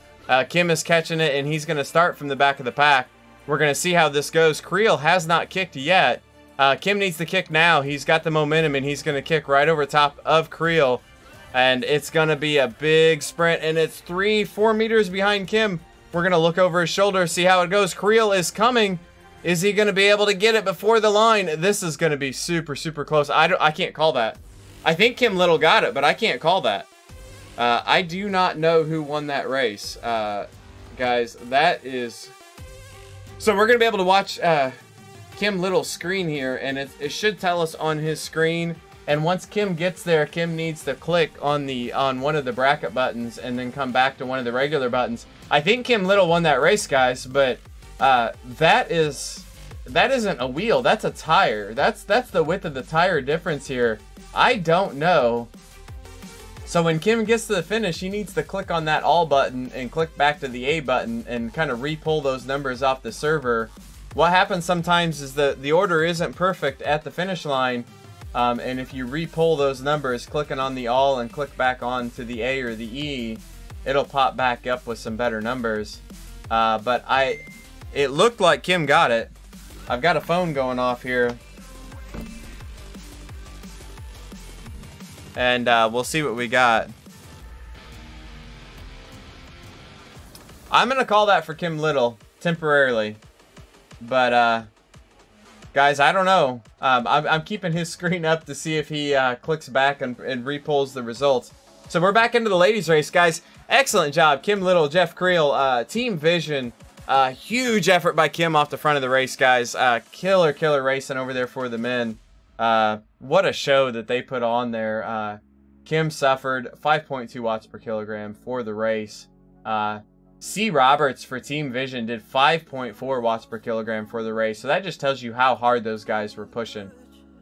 Kim is catching it, and he's going to start from the back of the pack. We're going to see how this goes. Creel has not kicked yet. Kim needs to kick now. He's got the momentum, and he's going to kick right over top of Creel. And it's going to be a big sprint, and it's 3-4 meters behind Kim. We're going to look over his shoulder, see how it goes. Creel is coming. Is he going to be able to get it before the line? This is going to be super, super close. I can't call that. I think Kim Little got it, but I can't call that. I do not know who won that race. Guys, that is... So we're going to be able to watch Kim Little's screen here, and it should tell us on his screen. And once Kim gets there, Kim needs to click on one of the bracket buttons and then come back to one of the regular buttons. I think Kim Little won that race, guys, but that isn't a wheel. That's a tire. That's the width of the tire difference here. I don't know. So when Kim gets to the finish, he needs to click on that all button and click back to the A button and kind of re-pull those numbers off the server. What happens sometimes is that the order isn't perfect at the finish line. And if you re-pull those numbers, clicking on the all and click back on to the A or the E, it'll pop back up with some better numbers. But it looked like Kim got it. I've got a phone going off here. And we'll see what we got. I'm going to call that for Kim Little temporarily. But, guys, I don't know. I'm keeping his screen up to see if he clicks back and repulls the results. So we're back into the ladies race, guys. Excellent job. Kim Little, Jeff Creel, Team Vision. Huge effort by Kim off the front of the race, guys. Killer racing over there for the men. What a show that they put on there. Kim suffered 5.2 watts per kilogram for the race. C. Roberts for Team Vision did 5.4 watts per kilogram for the race. So that just tells you how hard those guys were pushing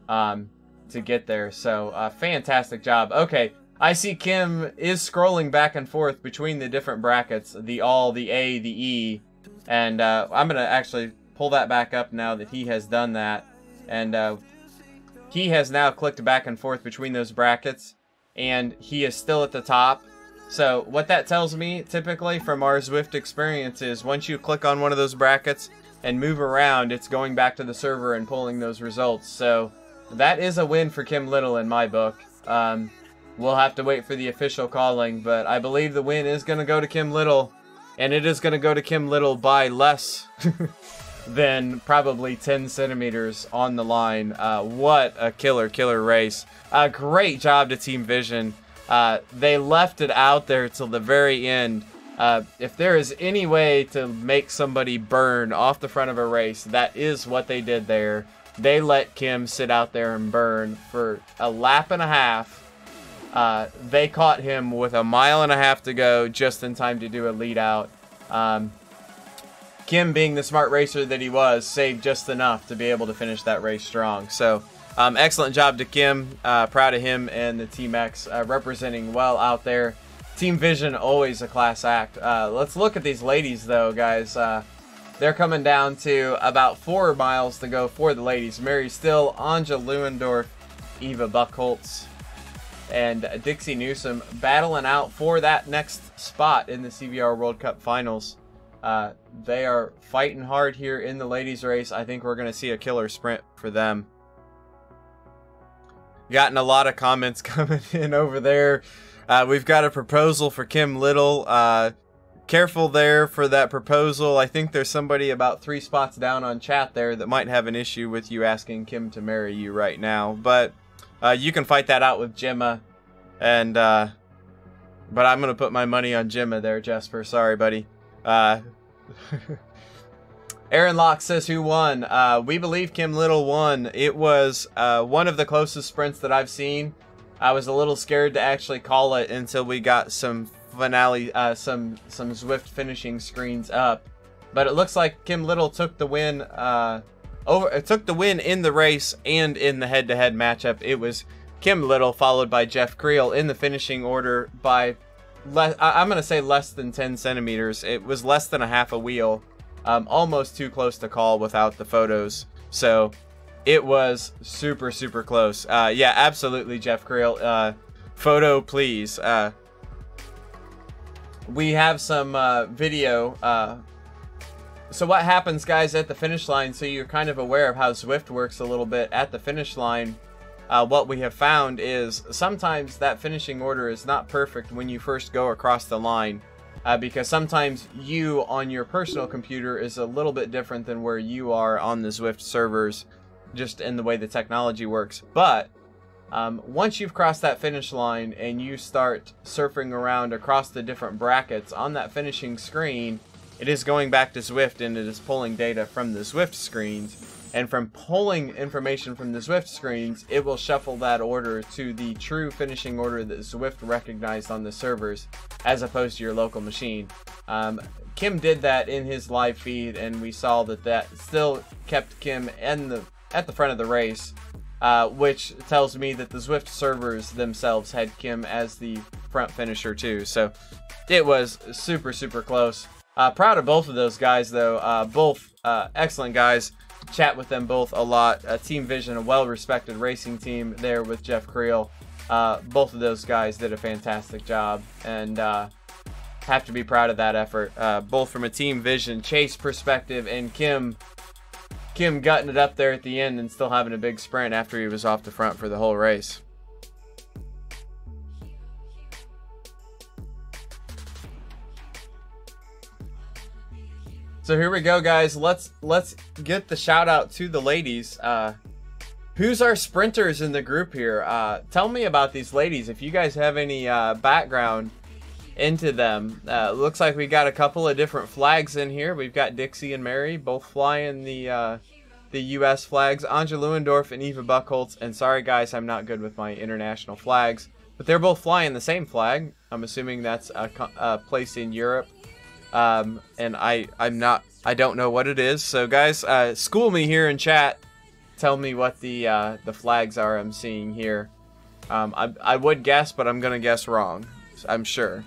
to get there. So fantastic job. Okay, I see Kim is scrolling back and forth between the different brackets. The all, the A, the E. And I'm going to actually pull that back up now that he has done that. And he has now clicked back and forth between those brackets. And he is still at the top. So what that tells me, typically from our Zwift experience, is once you click on one of those brackets and move around, it's going back to the server and pulling those results. So that is a win for Kim Little in my book. We'll have to wait for the official calling, but I believe the win is going to go to Kim Little. And it is going to go to Kim Little by less than probably 10 centimeters on the line. What a killer race. Great job to Team Vision. They left it out there till the very end. If there is any way to make somebody burn off the front of a race, that is what they did there. They let Kim sit out there and burn for a lap and a half. They caught him with a mile and a half to go, just in time to do a lead out. Kim, being the smart racer that he was, saved just enough to be able to finish that race strong. So, excellent job to Kim. Proud of him and the Team X representing well out there. Team Vision, always a class act. Let's look at these ladies, though, guys. They're coming down to about 4 miles to go for the ladies. Mary Still, Anja Lewendorf, Eva Buchholz, and Dixie Newsom battling out for that next spot in the CVR World Cup Finals. They are fighting hard here in the ladies race. I think we're going to see a killer sprint for them. Gotten a lot of comments coming in over there. We've got a proposal for Kim Little. Careful there for that proposal. I think there's somebody about 3 spots down on chat there that might have an issue with you asking Kim to marry you right now. But you can fight that out with Gemma. And but I'm going to put my money on Gemma there, Jesper. Sorry, buddy. Aaron Locke says who won. We believe Kim Little won. It was one of the closest sprints that I've seen. I was a little scared to actually call it until we got some finale, some Zwift finishing screens up. But it looks like Kim Little took the win took the win in the race and in the head-to-head matchup. It was Kim Little followed by Jeff Creel in the finishing order by I'm going to say less than 10 centimeters. It was less than a half a wheel. Almost too close to call without the photos. So it was super, super close. Yeah, absolutely, Jeff Creel. Photo, please. We have some video. So what happens, guys, at the finish line, so you're kind of aware of how Zwift works a little bit at the finish line, what we have found is sometimes that finishing order is not perfect when you first go across the line, because sometimes you on your personal computer is a little bit different than where you are on the Zwift servers, just in the way the technology works. But once you've crossed that finish line and you start surfing around across the different brackets on that finishing screen, it is going back to Zwift and it is pulling data from the Zwift screens. And from pulling information from the Zwift screens, it will shuffle that order to the true finishing order that Zwift recognized on the servers, as opposed to your local machine. Kim did that in his live feed, and we saw that still kept Kim at the front of the race, which tells me that the Zwift servers themselves had Kim as the front finisher too. So it was super, super close. Proud of both of those guys, though. Both excellent guys. Chat with them both a lot. Team Vision, a well-respected racing team there with Jeff Creel. Both of those guys did a fantastic job, and have to be proud of that effort. Both from a Team Vision chase perspective, and Kim gutting it up there at the end and still having a big sprint after he was off the front for the whole race. So here we go, guys. Let's get the shout out to the ladies. Who's our sprinters in the group here? Tell me about these ladies if you guys have any background into them. Looks like we got a couple of different flags in here. We've got Dixie and Mary both flying the U.S. flags. Anja Lewendorf and Eva Buchholz. And sorry guys, I'm not good with my international flags, but they're both flying the same flag. I'm assuming that's a place in Europe. And I don't know what it is. So guys, school me here in chat. Tell me what the flags are I'm seeing here. I would guess, but I'm gonna guess wrong, I'm sure.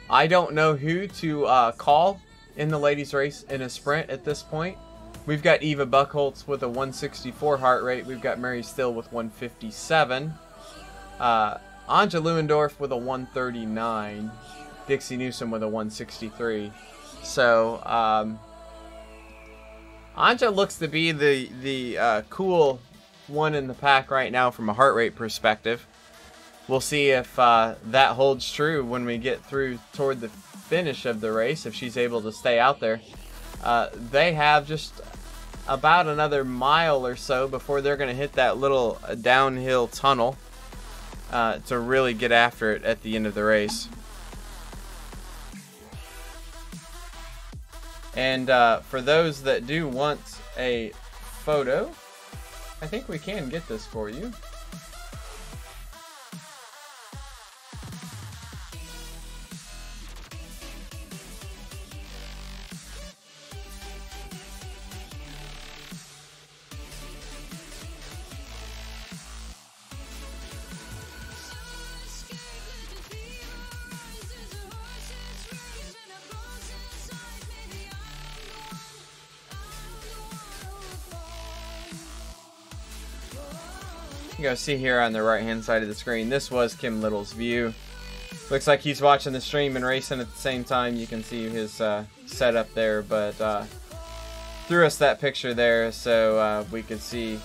I don't know who to call in the ladies race in a sprint at this point. We've got Eva Buchholz with a 164 heart rate. We've got Mary Still with 157. Anja Lewendorf with a 139, Dixie Newsom with a 163. So Anja looks to be the cool one in the pack right now from a heart rate perspective. We'll see if that holds true when we get through toward the finish of the race, if she's able to stay out there. They have just about another mile or so before they're going to hit that little downhill tunnel. To really get after it at the end of the race. And for those that do want a photo, I think we can get this for you. You guys see here on the right hand side of the screen, this was Kim Little's view. Looks like he's watching the stream and racing at the same time. You can see his setup there, but threw us that picture there so we could see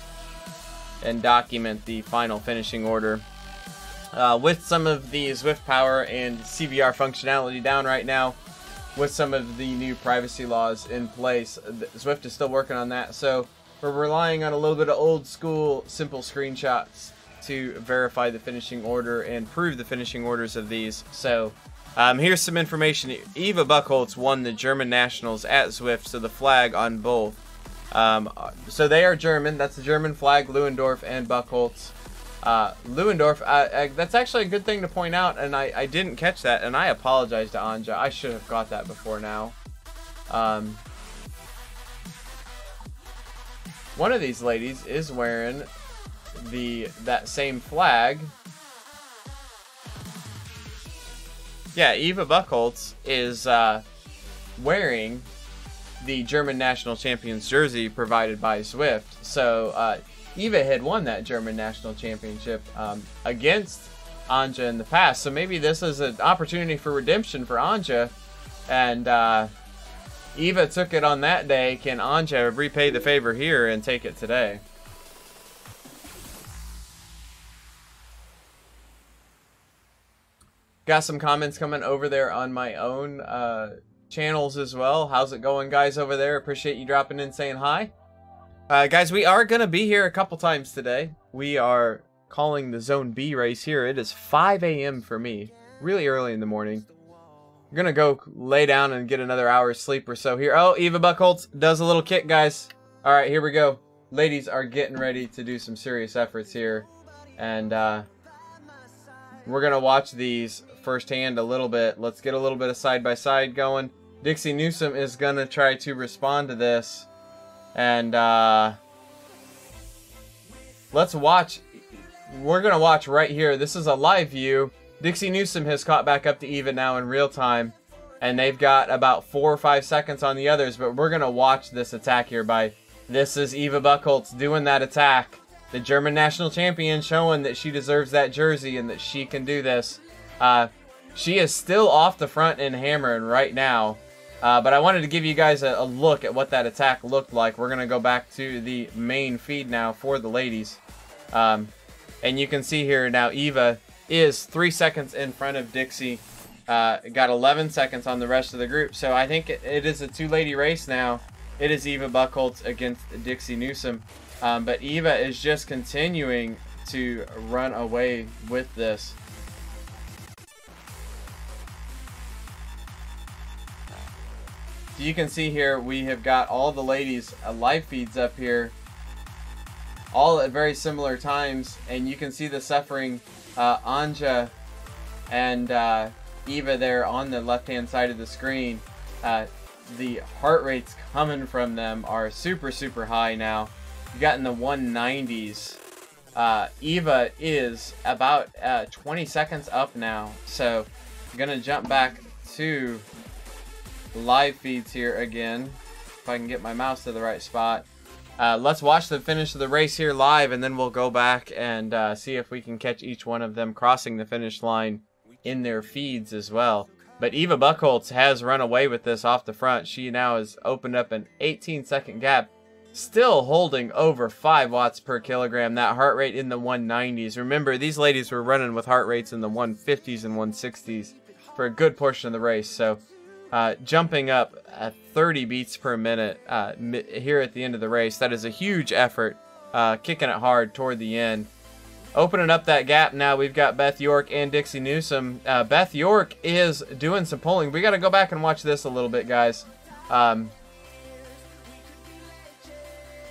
and document the final finishing order. With some of the Zwift power and CVR functionality down right now, with some of the new privacy laws in place, Zwift is still working on that, so we're relying on a little bit of old school simple screenshots to verify the finishing order and prove the finishing orders of these. So here's some information. Eva Buchholz won the German Nationals at Zwift, so the flag on both. So they are German. That's the German flag, Lewendorf and Buchholz. Lewandorf, that's actually a good thing to point out, and I didn't catch that, and I apologize to Anja. I should have got that before now. One of these ladies is wearing that same flag. Yeah, Eva Buchholz is wearing the German national champion's jersey provided by Swift. So Eva had won that German national championship against Anja in the past. So maybe this is an opportunity for redemption for Anja. And Eva took it on that day. Can Anja repay the favor here and take it today? Got some comments coming over there on my own channels as well. How's it going, guys, over there? Appreciate you dropping in, saying hi. Guys, we are going to be here a couple times today. We are calling the Zone B race here. It is 5 a.m. for me. Really early in the morning. I'm going to go lay down and get another hour's sleep or so here. Oh, Eva Buchholz does a little kick, guys. All right, here we go. Ladies are getting ready to do some serious efforts here. And we're going to watch these firsthand a little bit. Let's get a little bit of side-by-side going. Dixie Newsome is going to try to respond to this. And let's watch. We're going to watch right here. This is a live view. Dixie Newsome has caught back up to Eva now in real time. And they've got about 4 or 5 seconds on the others. But we're going to watch this attack here by... This is Eva Buchholz doing that attack. The German national champion showing that she deserves that jersey and that she can do this. She is still off the front and hammering right now. But I wanted to give you guys a look at what that attack looked like. We're going to go back to the main feed now for the ladies. And you can see here now Eva is 3 seconds in front of Dixie. Got 11 seconds on the rest of the group. So I think it is a two-lady race now. It is Eva Buchholz against Dixie Newsome. But Eva is just continuing to run away with this. You can see here we have got all the ladies live feeds up here, all at very similar times, and you can see the suffering Anja and Eva there on the left hand side of the screen. The heart rates coming from them are super high now. You got in the 190s. Eva is about 20 seconds up now, so I'm gonna jump back to live feeds here again, if I can get my mouse to the right spot. Let's watch the finish of the race here live, and then we'll go back and see if we can catch each one of them crossing the finish line in their feeds as well. But Eva Buchholz has run away with this off the front. She now has opened up an 18-second gap, still holding over 5 watts per kilogram. That heart rate in the 190s. Remember, these ladies were running with heart rates in the 150s and 160s for a good portion of the race. So jumping up at 30 beats per minute here at the end of the race. That is a huge effort, kicking it hard toward the end. Opening up that gap now, we've got Beth York and Dixie Newsome. Beth York is doing some pulling. We got to go back and watch this a little bit, guys.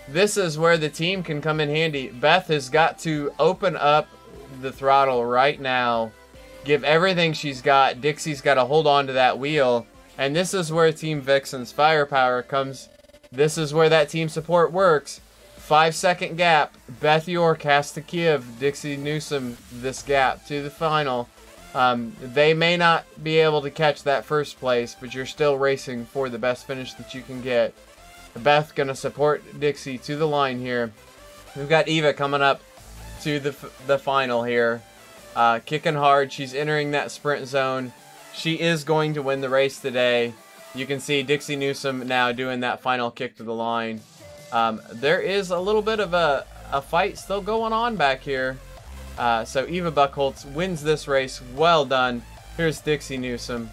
This is where the team can come in handy. Beth has got to open up the throttle right now, give everything she's got. Dixie's got to hold on to that wheel. And this is where Team Vixen's firepower comes. This is where that team support works. 5-second gap. Beth York has to give Dixie Newsome this gap to the final. They may not be able to catch that first place, but you're still racing for the best finish that you can get. Beth gonna support Dixie to the line here. We've got Eva coming up to the final here. Kicking hard. She's entering that sprint zone. She is going to win the race today. You can see Dixie Newsome now doing that final kick to the line. There is a little bit of a fight still going on back here. So Eva Buchholz wins this race. Well done. Here's Dixie Newsome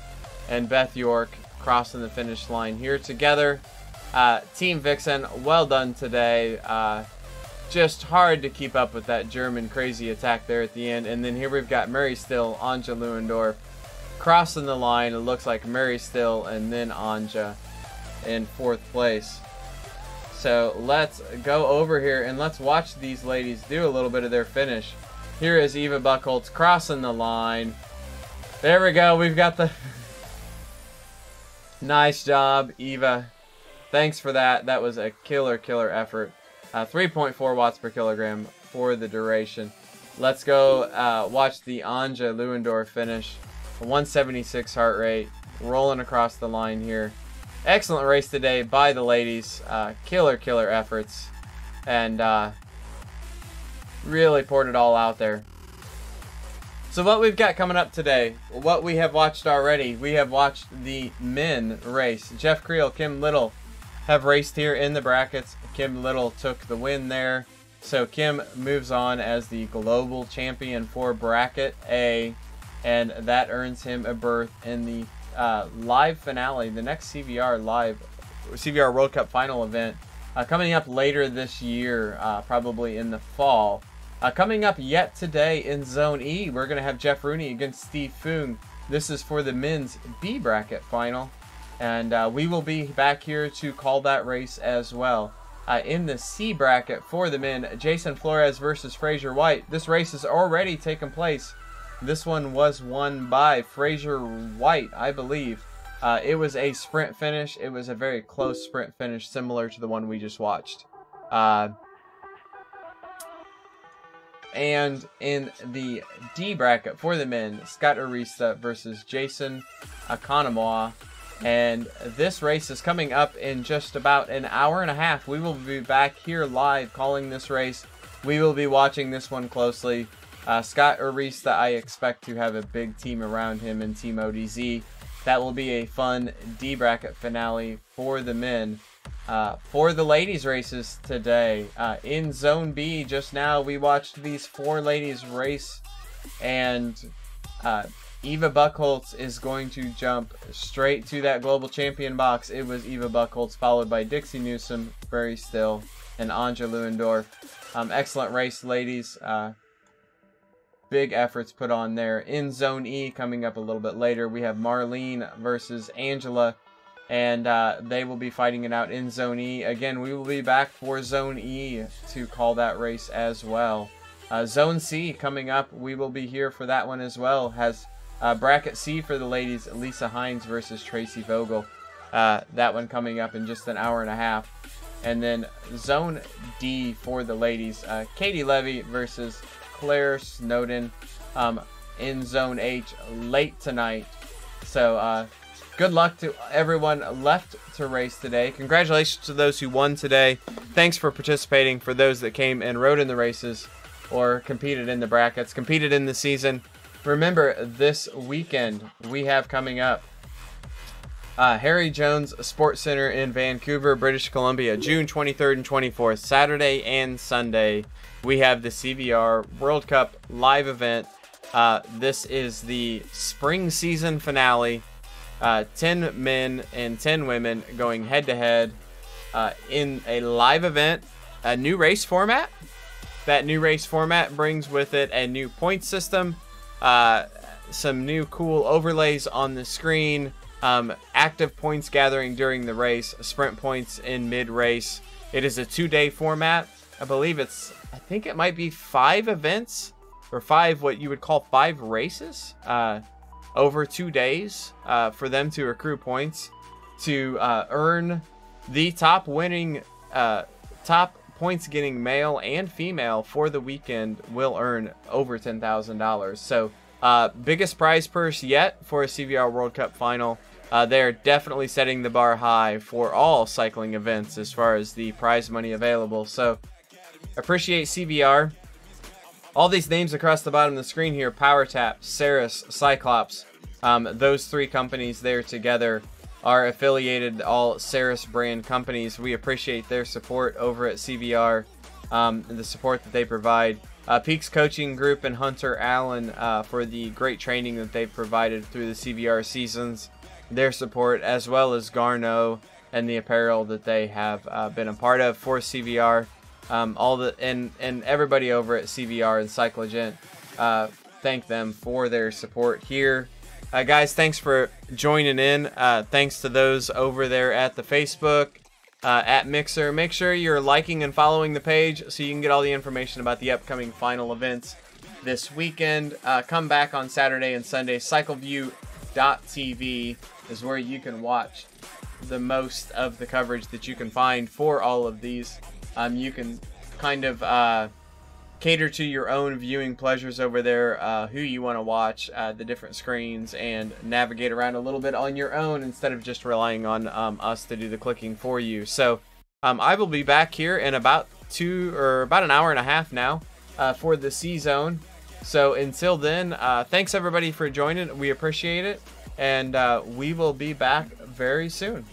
and Beth York crossing the finish line here together. Team Vixen, well done today. Just hard to keep up with that German crazy attack there at the end. And then here we've got Mary Still, Anja Lewandorf crossing the line. It looks like Mary Still and then Anja in 4th place. So let's go over here and let's watch these ladies do a little bit of their finish. Here is Eva Buchholz crossing the line. There we go. We've got the... Nice job, Eva. Thanks for that. That was a killer effort. 3.4 watts per kilogram for the duration. Let's go watch the Anja Lewandorf finish. A 176 heart rate. Rolling across the line here. Excellent race today by the ladies. Killer efforts. And really poured it all out there. So what we've got coming up today, what we have watched already, we have watched the men race. Jeff Creel, Kim Little have raced here in the brackets. Kim Little took the win there. So Kim moves on as the global champion for bracket A, and that earns him a berth in the live finale, the next CVR World Cup final event, coming up later this year, probably in the fall. Coming up yet today in Zone E, we're going to have Jeff Rooney against Steve Foong. This is for the men's B bracket final, and we will be back here to call that race as well. In the C bracket for the men, Jason Flores versus Fraser White. This race has already taken place. This one was won by Fraser White, I believe. It was a sprint finish. It was a very close sprint finish, similar to the one we just watched. And in the D bracket for the men, Scott Arista versus Jason Akanamoa. And this race is coming up in just about an hour and a half. We will be back here live calling this race. We will be watching this one closely. Scott Arista, I expect to have a big team around him in Team ODZ. That will be a fun D bracket finale for the men. For the ladies races today, in Zone B, just now we watched these 4 ladies race, and Eva Buchholz is going to jump straight to that global champion box. It was Eva Buchholz, followed by Dixie Newsom, Very Still, and Anja Lewandorf. Excellent race, ladies. Big efforts put on there. In Zone E, coming up a little bit later, we have Marlene versus Angela, and they will be fighting it out in Zone E. Again, we will be back for Zone E to call that race as well. Zone C coming up, we will be here for that one as well. Has bracket C for the ladies, Lisa Hines versus Tracy Vogel. That one coming up in just an hour and a half. And then Zone D for the ladies, Katie Levy versus Claire Snowden in Zone H late tonight. So good luck to everyone left to race today. Congratulations to those who won today. Thanks for participating for those that came and rode in the races or competed in the brackets, competed in the season. Remember, this weekend we have coming up Harry Jones Sports Center in Vancouver, British Columbia, June 23rd and 24th, Saturday and Sunday. We have the CVR World Cup live event. This is the spring season finale. 10 men and 10 women going head-to-head in a live event. A new race format. That new race format brings with it a new point system, some new cool overlays on the screen, active points gathering during the race, sprint points in mid-race. It is a 2-day format. I think it might be 5 events, or 5 what you would call 5 races over 2 days for them to accrue points to earn the top points getting male and female for the weekend will earn over $10,000. So biggest prize purse yet for a CVR World Cup final. They're definitely setting the bar high for all cycling events as far as the prize money available. So appreciate CVR. All these names across the bottom of the screen here: PowerTap, Ceres, Cyclops. Those 3 companies there together are affiliated, all Ceres brand companies. We appreciate their support over at CVR, the support that they provide. Peaks Coaching Group and Hunter Allen for the great training that they've provided through the CVR seasons. Their support, as well as Garneau and the apparel that they have been a part of for CVR. And everybody over at CVR and Cyclogent, thank them for their support here. Guys, thanks for joining in. Thanks to those over there at the Facebook, at Mixer. Make sure you're liking and following the page so you can get all the information about the upcoming final events. this weekend. Come back on Saturday and Sunday. CycleView.tv is where you can watch the most of the coverage that you can find for all of these. You can kind of cater to your own viewing pleasures over there, who you want to watch, the different screens, and navigate around a little bit on your own instead of just relying on us to do the clicking for you. So I will be back here in about an hour and a half now for the C Zone. So until then, thanks everybody for joining. We appreciate it, and we will be back very soon.